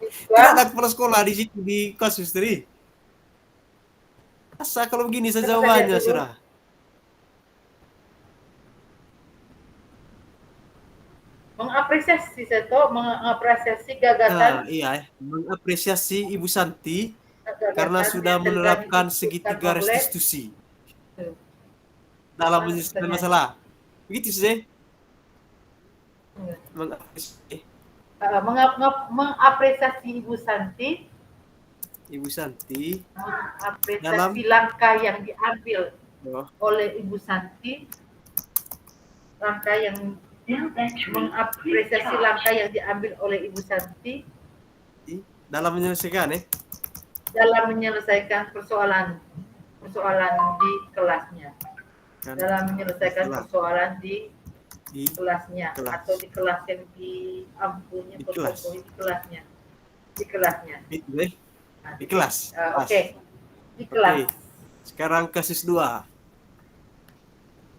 Tidak ada kepala sekolah di situ di kasus tadi. Asa kalau begini saja jawabannya sudah. Mengapresiasi gagasan. Mengapresiasi Ibu Santi karena sudah menerapkan segitiga restitusi dalam menyelesaikan masalah. Begitu sih. Mengapresiasi Ibu Santi. Mengapresiasi langkah yang diambil oleh Ibu Santi. Mengapresiasi langkah yang diambil oleh Ibu Santi dalam menyelesaikan persoalan di kelasnya. Dalam menyelesaikan persoalan di kelasnya atau di kelas yang diampuni di kelasnya. Di kelas. Di kelas. Sekarang kasus 2.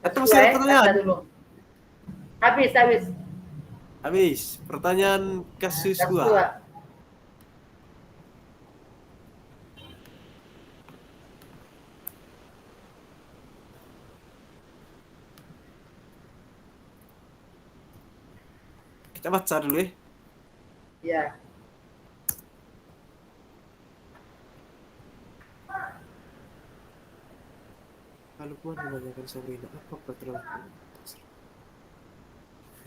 Atau masih ada pertanyaan? Dulu. Habis. Pertanyaan kasus 2. Kita baca dulu ya. Ya. Kalau Lukman menanyakan Sabrina, apa peraturan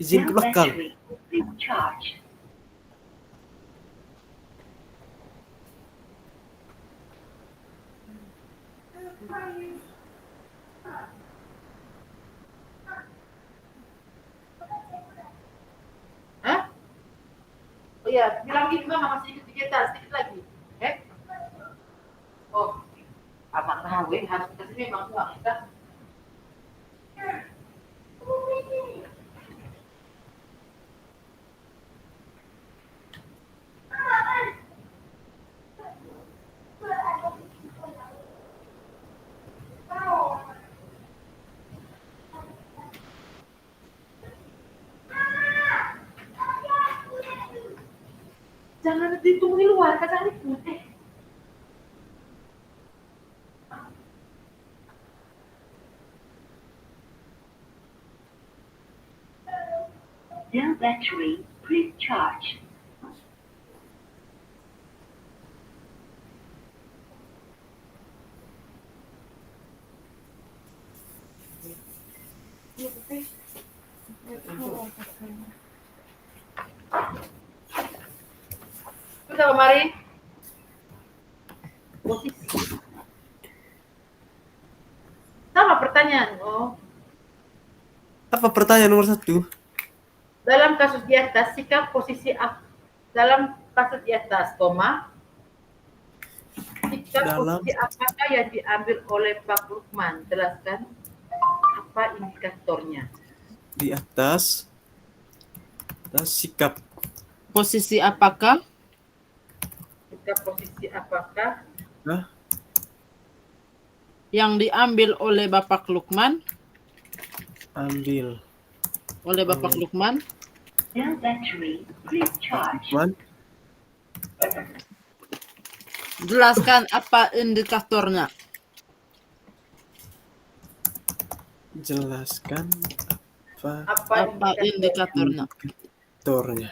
izin ke Cell belakang. battery is charged. Hah? Oh iya, bilangin mama masih sedikit lagi. Oh, abang kawin harus kasih memang uang kita. Jangan ditunggu di luar, kata ribut. Cell battery is charged. Sudah kemari. Posisi. Sama pertanyaan. Oh, Apa pertanyaan nomor 1? dalam kasus di atas, sikap posisi dalam kasus di atas, koma, sikap Dalam- posisi apakah yang diambil oleh Pak Lukman? Jelaskan apa indikatornya. Di atas sikap Posisi apakah Sikap posisi apakah Hah? yang diambil oleh Bapak Lukman? ambil Oleh Bapak Lukman? Cell battery is charged. Lukman. Jelaskan apa indikatornya. Jelaskan apa Apa indikatornya? indikatornya.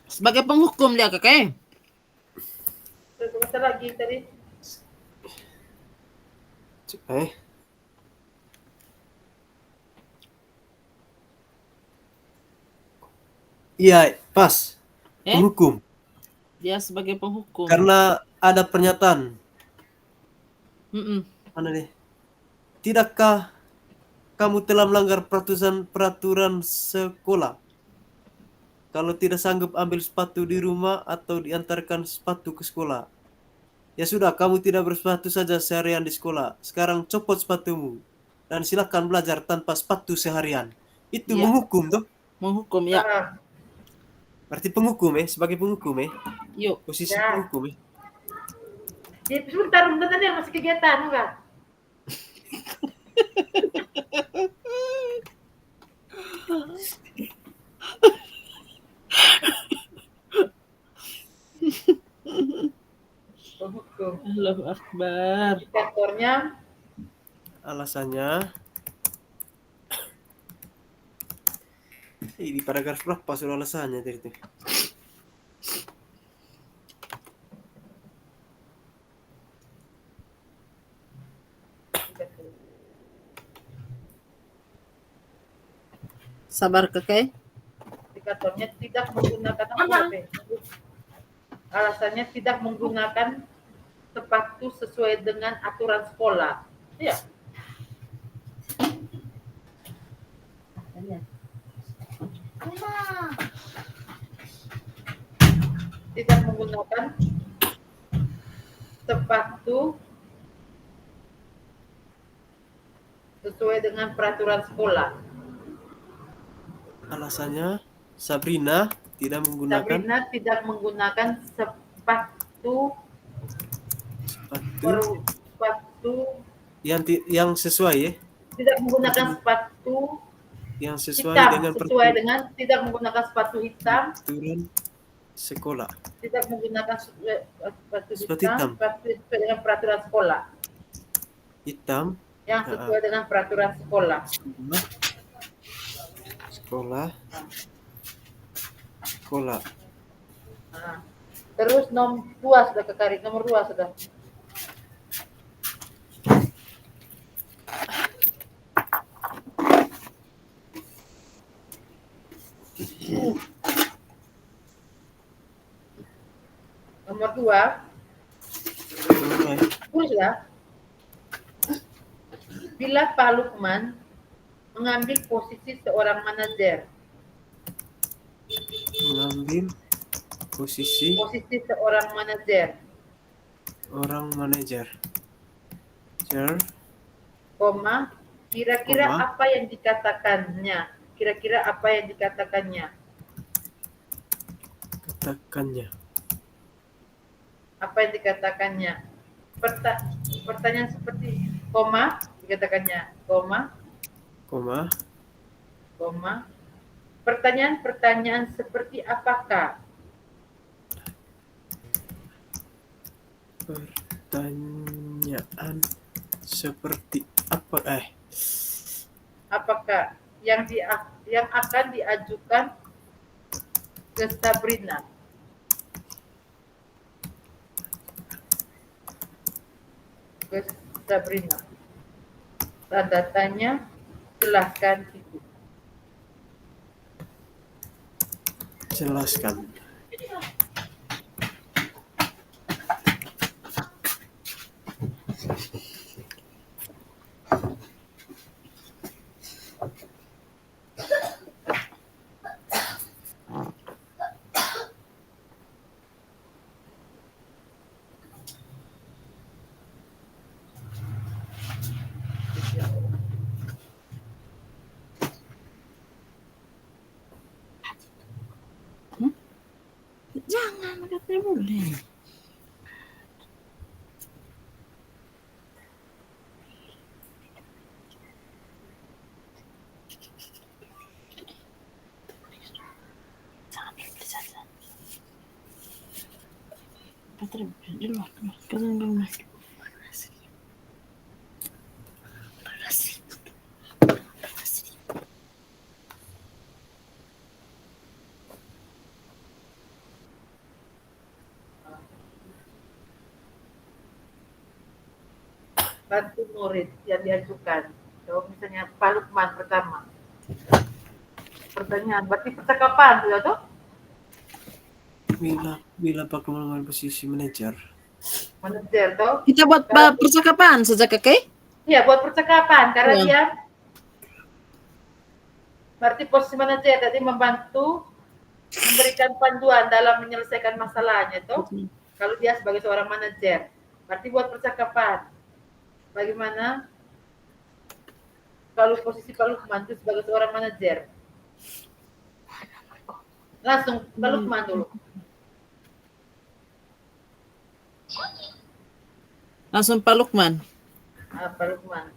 Sebagai penghukum dia, Kakek. Sebentar lagi tadi. Iya, pas. Eh? Penghukum. Dia sebagai penghukum. Karena ada pernyataan. Mm-mm. Mana nih? Tidakkah kamu telah melanggar peraturan sekolah? Kalau tidak sanggup ambil sepatu di rumah atau diantarkan sepatu ke sekolah. Ya sudah, kamu tidak bersepatu saja seharian di sekolah. Sekarang copot sepatumu. Dan silakan belajar tanpa sepatu seharian. Itu Iya. menghukum tuh. Menghukum, ya. Berarti penghukum sebagai penghukum Yuk. Posisi Ya. penghukum Jadi sebentar tadi masih kegiatan enggak? Penghukum. Allahu Akbar. Indikatornya Alasannya di paragraf berapa sudah alasannya tadi itu? Sabar, Kakek. indikatornya tidak menggunakan alasannya tidak menggunakan sepatu sesuai dengan aturan sekolah. Iya. Tidak menggunakan sepatu sesuai dengan peraturan sekolah. Alasannya Sabrina tidak menggunakan Sabrina tidak menggunakan sepatu yang sesuai tidak menggunakan sepatu yang sesuai hitam dengan sesuai dengan tidak menggunakan sepatu hitam, peraturan sekolah. tidak menggunakan sepatu Sepatu hitam, hitam. sepatu sesuai dengan peraturan sekolah Hitam yang sesuai dengan peraturan sekolah. Sekolah. Sekolah. Nah, terus nomor 2 sudah Kak Kari, nomor 2 sudah. Nomor 2, Sekolah. tulis ya. Bila Pak Lukman mengambil posisi seorang manajer, Mengambil posisi seorang manajer, orang manajer. Jar. koma, kira-kira Koma. apa yang dikatakannya? Kira-kira apa yang dikatakannya? Katakannya. Apa yang dikatakannya? Pertanyaan seperti koma, dikatakannya koma, Koma. koma. Pertanyaan-pertanyaan seperti apakah? Pertanyaan seperti apa? Apakah yang akan diajukan ke Sabrina? Ke Sabrina. Tanda tanya, jelaskan itu. Jelaskan. Jangan, katanya boleh. Patrim, di luar, kalian belum naik. Bantu murid yang diajukan. Kalau misalnya Pak Lukman pertama. Pertanyaan, berarti percakapan sudah tuh? Bila Pak mengambil posisi manajer. Manajer tuh? Kita buat percakapan saja, Kakek. Iya, buat percakapan karena Ya. dia berarti posisi manajer tadi membantu memberikan panduan dalam menyelesaikan masalahnya tuh. Kalau dia sebagai seorang manajer, berarti buat percakapan. Bagaimana kalau posisi Pak Lukman itu sebagai seorang manajer? Langsung Pak Lukman dulu. Langsung Pak Lukman. Pak Lukman.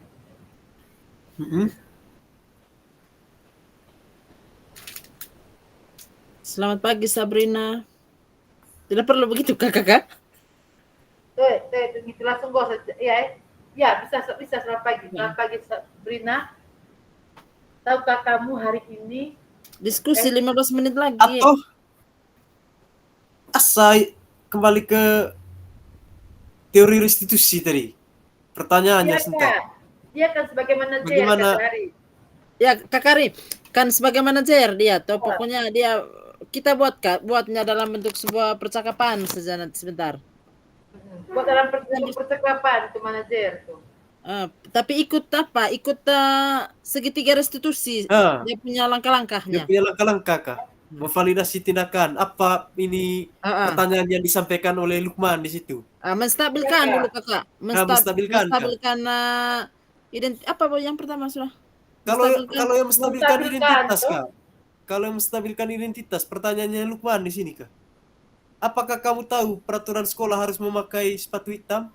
Selamat pagi, Sabrina. Tidak perlu begitu, Kakak. Tuh, gitu langsung gak usah. Ya, bisa selamat pagi. Selamat pagi, Sabrina. Tahukah kamu hari ini Diskusi 15 menit lagi. Atau kembali ke teori restitusi tadi. Pertanyaannya sebentar. Dia kan sebagai manajer. Bagaimana? Ya, Kak Arif, kan sebagai manajer dia, atau pokoknya dia kita buatnya dalam bentuk sebuah percakapan saja nanti sebentar. Buat dalam percakapan itu manajer tuh. Tapi ikut segitiga restitusi. Dia punya langkah-langkahnya. Dia punya langkah-langkah kah? Memvalidasi tindakan. Apa ini pertanyaan yang disampaikan oleh Lukman di situ? Menstabilkan dulu, Kakak. Menstabilkan apa yang pertama sudah? Kalau yang menstabilkan identitas kah? Kalau yang menstabilkan identitas, pertanyaannya Lukman di sini kah? Apakah kamu tahu peraturan sekolah harus memakai sepatu hitam?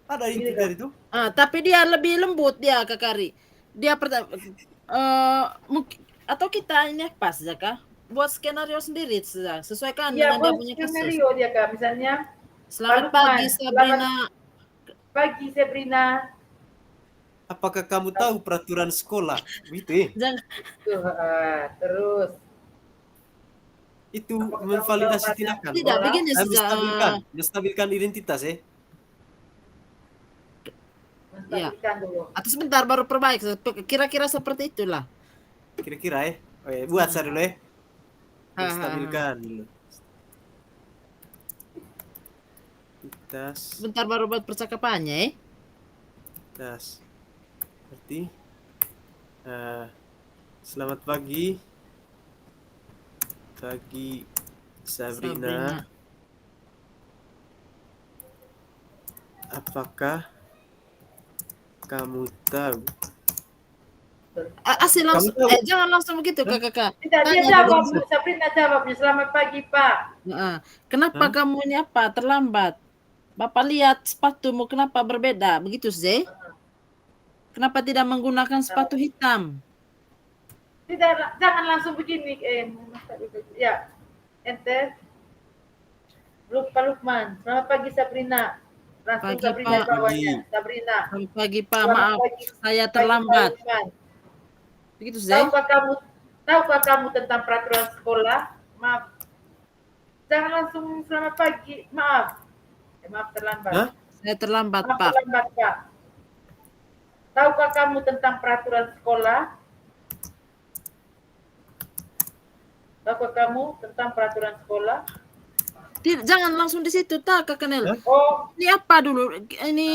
Ada identitas itu? Tapi dia lebih lembut dia, Kak Ari. Dia mungkin atau kita ini pas saja kah? Buat skenario sendiri saja, sesuaikan dengan dia punya kasus. Skenario dia kah, misalnya. Selamat pagi, Sabrina. Pagi, Sabrina. Apakah kamu tahu peraturan sekolah? Gitu. Jangan Tuh, terus Itu apakah kamu tahu memvalidasi peraturan tindakan. tidak sekolah? begini saja. Menstabilkan identitas ya. Ya. Menstabilkan dulu. Atau sebentar baru perbaiki. Kira-kira seperti itulah. Kira-kira ya. Oke, buat saya dulu ya. Ha, ha, ha. Menstabilkan dulu. Identitas. Sebentar baru buat percakapannya ya. Das. Berarti selamat pagi. Pagi Sabrina. Apakah kamu tahu? Asli langsung, Kamu tahu? jangan langsung begitu kakak. Tidak, dia Tanya jawab, dulu. Bu Sabrina jawabnya. Selamat pagi, Pak. Nah, kenapa Hah? kamu ini apa terlambat? Bapak lihat sepatumu kenapa berbeda? Begitu sih? Kenapa tidak menggunakan sepatu hitam? Tidak, jangan langsung begini. Ya, ente. Pak Lukman. Selamat pagi, Sabrina. Langsung Pagi, Sabrina Pak. bawahnya. Sabrina. Selamat pagi Pak, Selamat maaf pagi. saya Pagi, terlambat. Pak Lukman. Begitu sih? Tahukah kamu tentang peraturan sekolah? Maaf. Jangan langsung selamat pagi. Maaf. Maaf terlambat. Hah? Saya terlambat Maaf Pak. terlambat, Pak. Tahukah kamu tentang peraturan sekolah? Tahukah kamu tentang peraturan sekolah? Jangan langsung di situ tak Kak Kanel. Hah? Oh, Ini apa dulu? Ini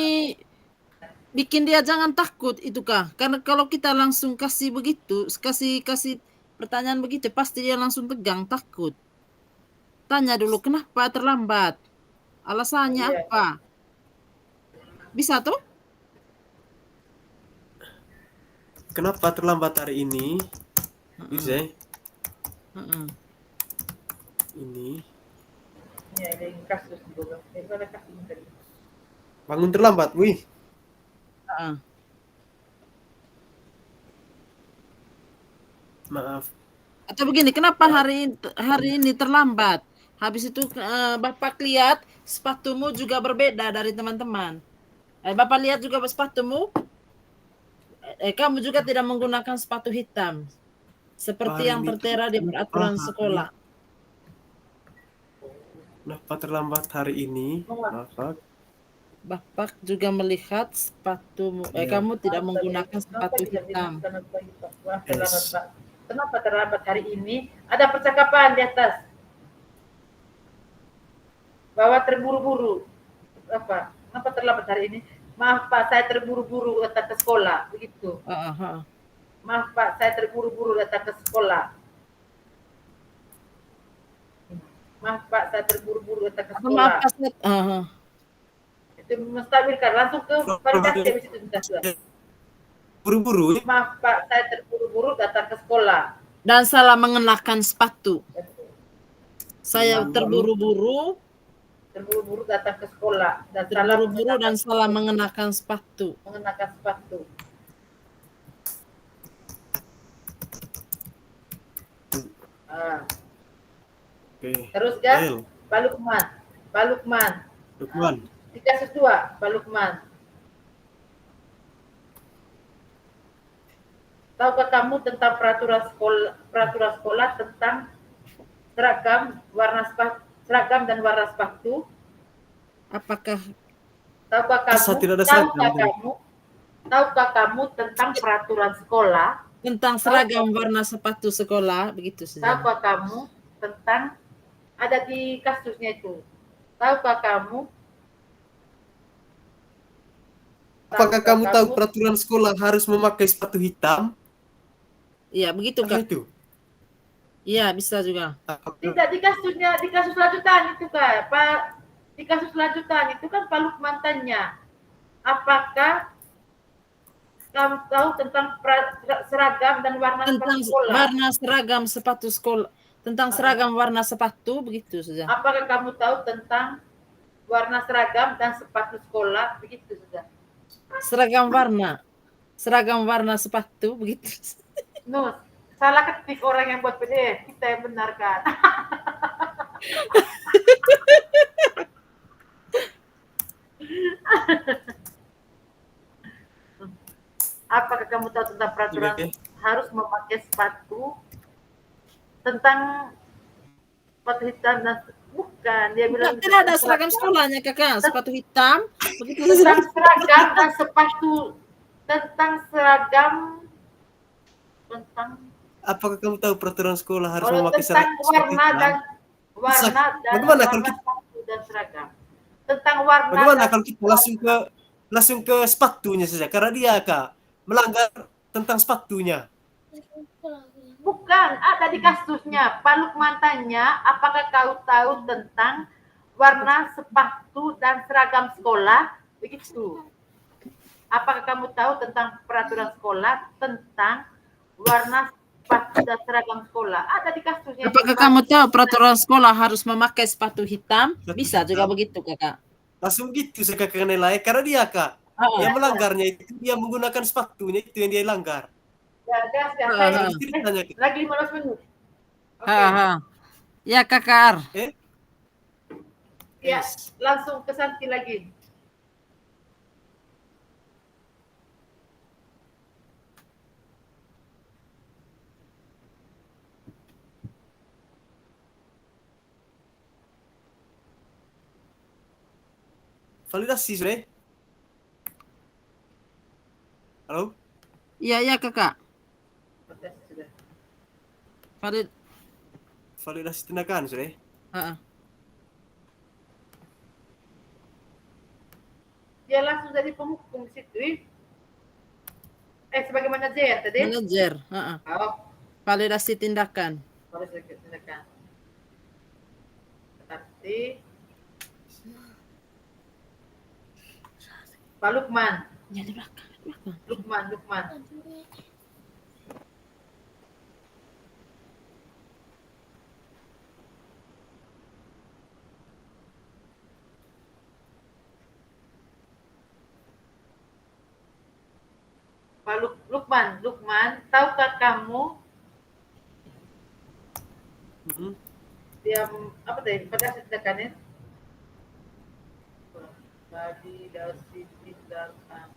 bikin dia jangan takut itu Kak. Karena kalau kita langsung kasih begitu, kasih pertanyaan begitu, pasti dia langsung tegang, takut. Tanya dulu kenapa terlambat? Alasannya Iya. apa? Bisa tuh? Kenapa terlambat hari ini? Bisa ya? Heeh. Ini ini ada yang kasus juga. Itu ada kasus tadi. bangun terlambat, wih. Heeh. Maaf. Atau begini, kenapa hari ini terlambat? Habis itu Bapak lihat sepatumu juga berbeda dari teman-teman. Bapak lihat juga sepatumu, kamu juga tidak menggunakan sepatu hitam. Seperti Hari yang ini tertera di peraturan hari sekolah. Kenapa terlambat hari ini? Maaf. Bapak juga melihat sepatumu, Iya. kamu tidak Maaf, menggunakan Kenapa sepatu tidak bilang hitam. selamat pagi, Pak? Wah, terlambat, Yes. Pak. Kenapa terlambat hari ini? Ada percakapan di atas. Bahwa terburu-buru. Apa? Kenapa terlambat hari ini? Maaf Pak, saya terburu-buru datang ke sekolah. Begitu. Maaf Pak, saya terburu-buru datang ke sekolah. Maaf Pak, saya terburu-buru datang ke sekolah. Maaf, Itu menstabilkan langsung ke validasi habis itu sudah. Buru-buru. Maaf Pak, saya terburu-buru datang ke sekolah. Dan salah mengenakan sepatu. Saya Terburu-buru datang ke sekolah dan salah mengenakan sepatu. Mengenakan sepatu. Oke. Terus kan, Del. Pak Lukman. Lukman. Di kasus 2, Pak Lukman. Tahukah kamu tentang peraturan sekolah tentang seragam dan warna sepatu? Apakah Tahukah kamu tentang peraturan sekolah? Tentang seragam warna sepatu sekolah, begitu saja. Tahukah kamu tentang, ada di kasusnya itu. Tahukah kamu? Apakah kamu tahu peraturan sekolah harus memakai sepatu hitam? Iya, begitu Apa Kak. itu? Iya, bisa juga. Tidak, di kasus lanjutan itu Kak. Pak, di kasus lanjutan itu kan Pak Lukman tanya, apakah kamu tahu tentang seragam dan warna Tentang sepatu sekolah? warna seragam sepatu sekolah. Tentang seragam warna sepatu, begitu saja. Apakah kamu tahu tentang warna seragam dan sepatu sekolah? Begitu saja. Seragam warna sepatu, begitu. No, salah ketik orang yang buat PDF, kita yang benarkan. Apakah kamu tahu tentang peraturan Oke. harus memakai sepatu? Tentang sepatu hitam dan bukan, dia bilang Tidak ada seragam sekolahnya kakak, sepatu hitam, begitu tentang seragam dan sepatu, tentang seragam, tentang Apakah kamu tahu peraturan sekolah harus kalau memakai tentang sepatu warna dan hitam? Bagaimana kalau kita, sepatu dan seragam. Tentang warna bagaimana dan kalau kita langsung ke sepatunya saja? Karena dia Kak melanggar tentang sepatunya. bukan, ada di kasusnya. Pak Lukman tanya, apakah kau tahu tentang warna sepatu dan seragam sekolah? Begitu. Apakah kamu tahu tentang peraturan sekolah tentang warna sepatu dan seragam sekolah? Ada di kasusnya. apakah kamu tahu peraturan sekolah harus memakai sepatu hitam? Sepatu Bisa juga hitam. begitu kakak. Langsung gitu saya Kakak nilai karena dia Kak yang melanggarnya itu dia menggunakan sepatunya itu yang dia langgar. Ya, gas, gas. Ah, Terus ceritanya Kak. Lagi 15 menit. Oke. Ya kakak. Eh? Ya, Yes. langsung ke Santi lagi. Validasi sudah. Halo? Iya kakak. Sudah. Valid. Validasi tindakan sudah. Ah, Dia langsung jadi penghukum di situ. Sebagai manajer tadi. manajer. Oh, Validasi tindakan. harus silakan. Santi. Pak Lukman. Ya di belakang. Lukman. Pak Lukman, tahukah kamu dia apa tadi? Pada tindakannya? Validasi tindakan.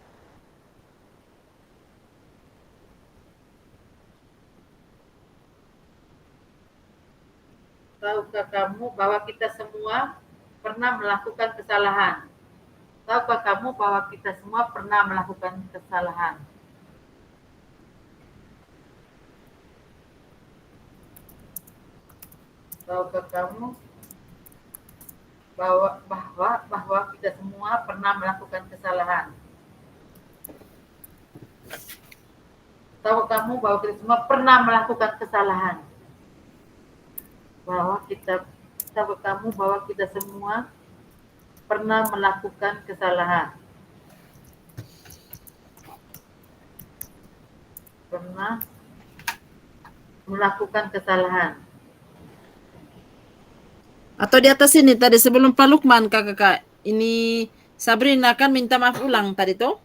Tahukah kamu bahwa kita semua pernah melakukan kesalahan? Tahukah kamu bahwa kita semua pernah melakukan kesalahan? Tahukah kamu bahwa kita semua pernah melakukan kesalahan? Tahukah kamu bahwa kita semua pernah melakukan kesalahan? Tahukah kamu bahwa kita semua pernah melakukan kesalahan? Pernah melakukan kesalahan. Atau di atas ini tadi sebelum Pak Lukman kakak. Ini Sabrina kan minta maaf ulang tadi tuh.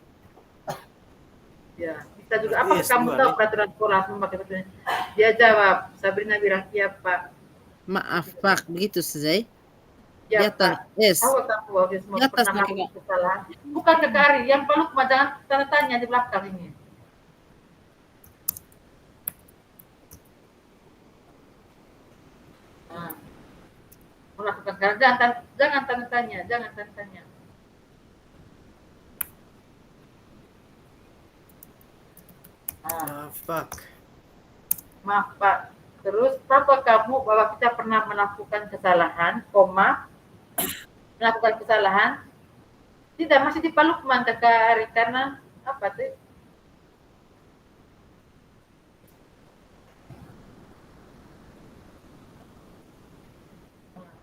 Ya, kita juga. Apakah Yes, kamu dua, tahu nih. peraturan sekolah memakai sepatu? Dia jawab, Sabrina bilang, iya Pak. Maaf Pak, begitu saja. Ya Di atas. Pak. Yes. Tahu kamu bahwa dia semua Di atas pernah nih, melakukan kesalahan? Bukan ke Kari, yang Pak Lukman jangan tanda tanya di belakang ini. Nah, melakukan kesalahan, jangan tanda tanya. Nah, Maaf Pak. maaf Pak. Terus, tahukah kamu bahwa kita pernah melakukan kesalahan, melakukan kesalahan? Tidak, masih di Pak Lukman kakak Ari, karena apa tuh?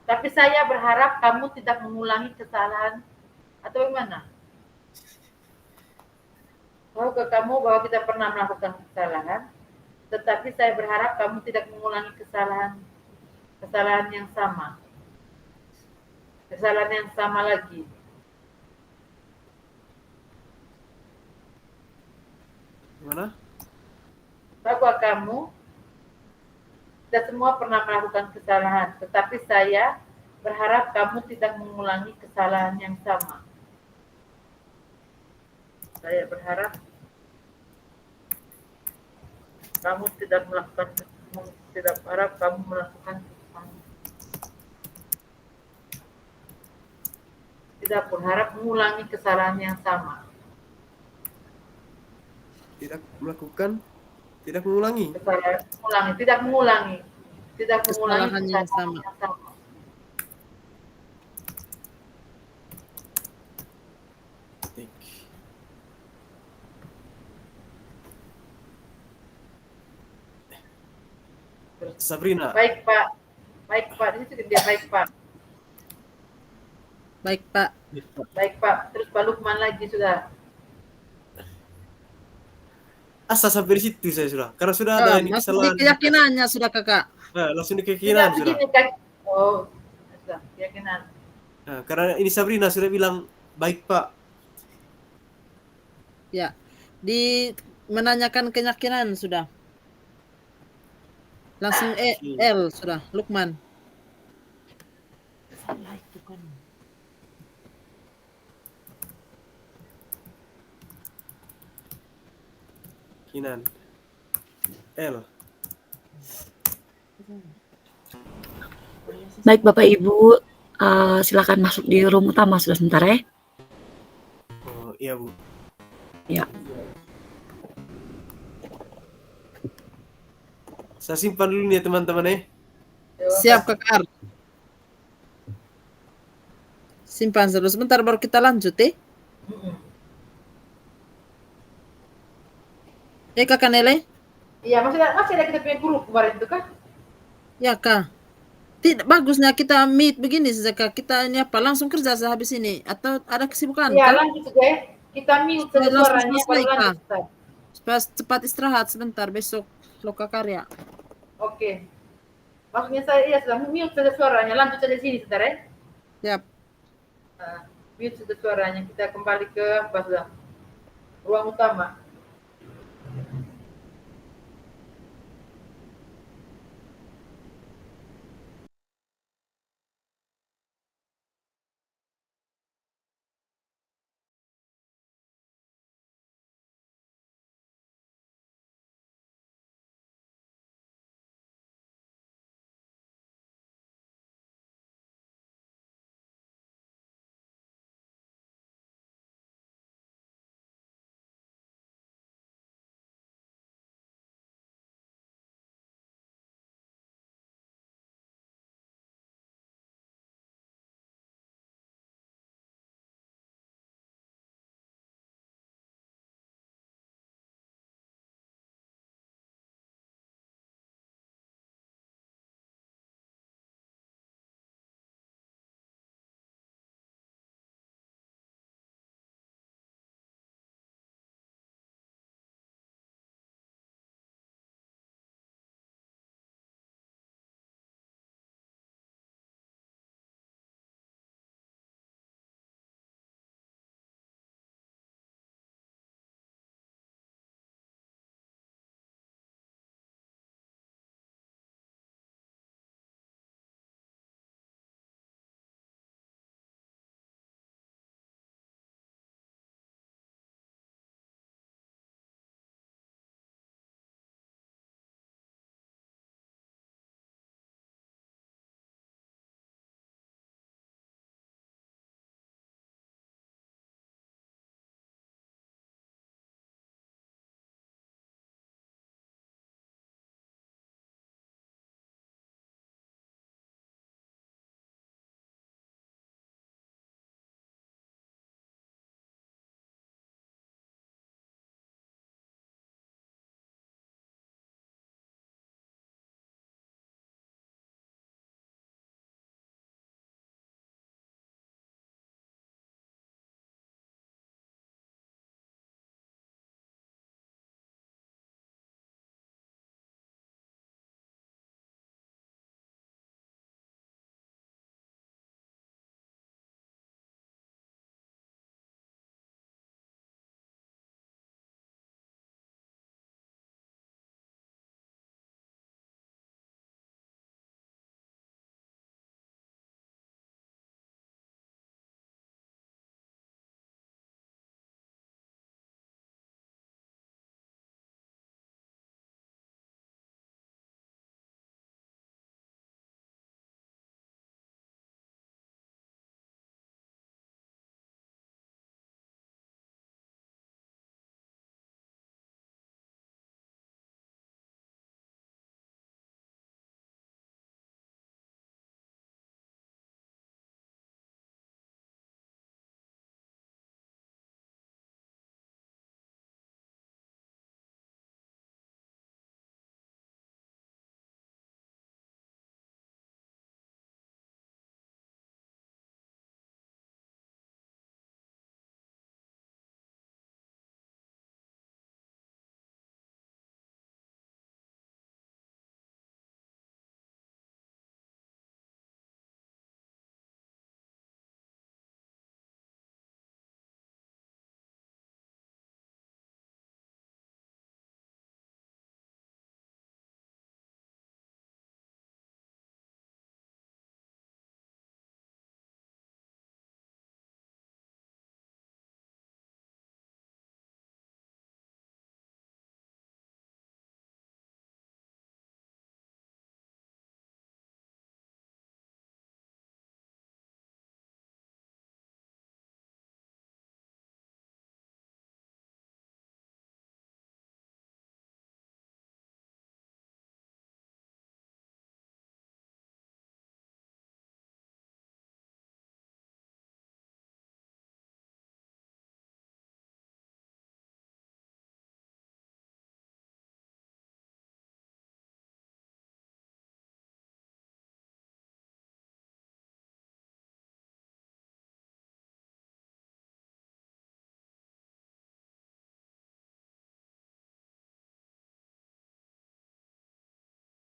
Tapi saya berharap kamu tidak mengulangi kesalahan atau bagaimana? Tahukah kamu bahwa kita pernah melakukan kesalahan? Tetapi saya berharap kamu tidak mengulangi kesalahan yang sama. Kesalahan yang sama lagi. Gimana? Tahukah kamu kita semua pernah melakukan kesalahan, tetapi saya berharap kamu tidak mengulangi kesalahan yang sama. Saya berharap kamu tidak melakukan, tidak harap kamu melakukan, tidak berharap mengulangi kesalahan yang sama. Tidak melakukan, tidak mengulangi. Kesalahan mengulangi, tidak mengulangi, tidak mengulangi Kesalahan yang kesalahan sama. yang sama. Tik. Sabrina. Baik Pak, baik Pak, di situ dia baik Pak, Baik, Pak. baik Pak. Terus Pak Lukman lagi sudah. Asa sampai di situ saya sudah. Karena sudah ada ini Masuk di kesalahan. keyakinannya sudah, Kakak. Nah, langsung di Tidak keyakinan sudah. begini kan? Oh, sudah keyakinan. Nah, karena ini Sabrina sudah bilang baik Pak. Ya. Di menanyakan keyakinan sudah. Langsung L sudah, Lukman. Salah itu kan. Keyakinan. L. Baik Bapak Ibu, silakan masuk di room utama sudah sebentar ya. Oh, iya Bu. Ya. Saya simpan dulu nih ya teman-teman ya. Siap, Kakak. Simpan dulu sebentar baru kita lanjut Kakak Nele? Iya, masih ada kita punya guru kemarin itu kan? Ya, Kak. Tidak bagusnya kita meet begini saja, Kak. Kita ini apa langsung kerja sehabis ini atau ada kesibukan, Iya, Kak? lanjut saja ya. Kita mute saja Langsung suaranya selesai, baru Kak. lanjut. Ustaz. Supaya cepat istirahat sebentar besok loka karya. Oke. Maksudnya saya sudah mute saja suaranya, lanjut saja sini sebentar ya. Siap. Mute saja suaranya, kita kembali ke apa sudah? Ruang utama.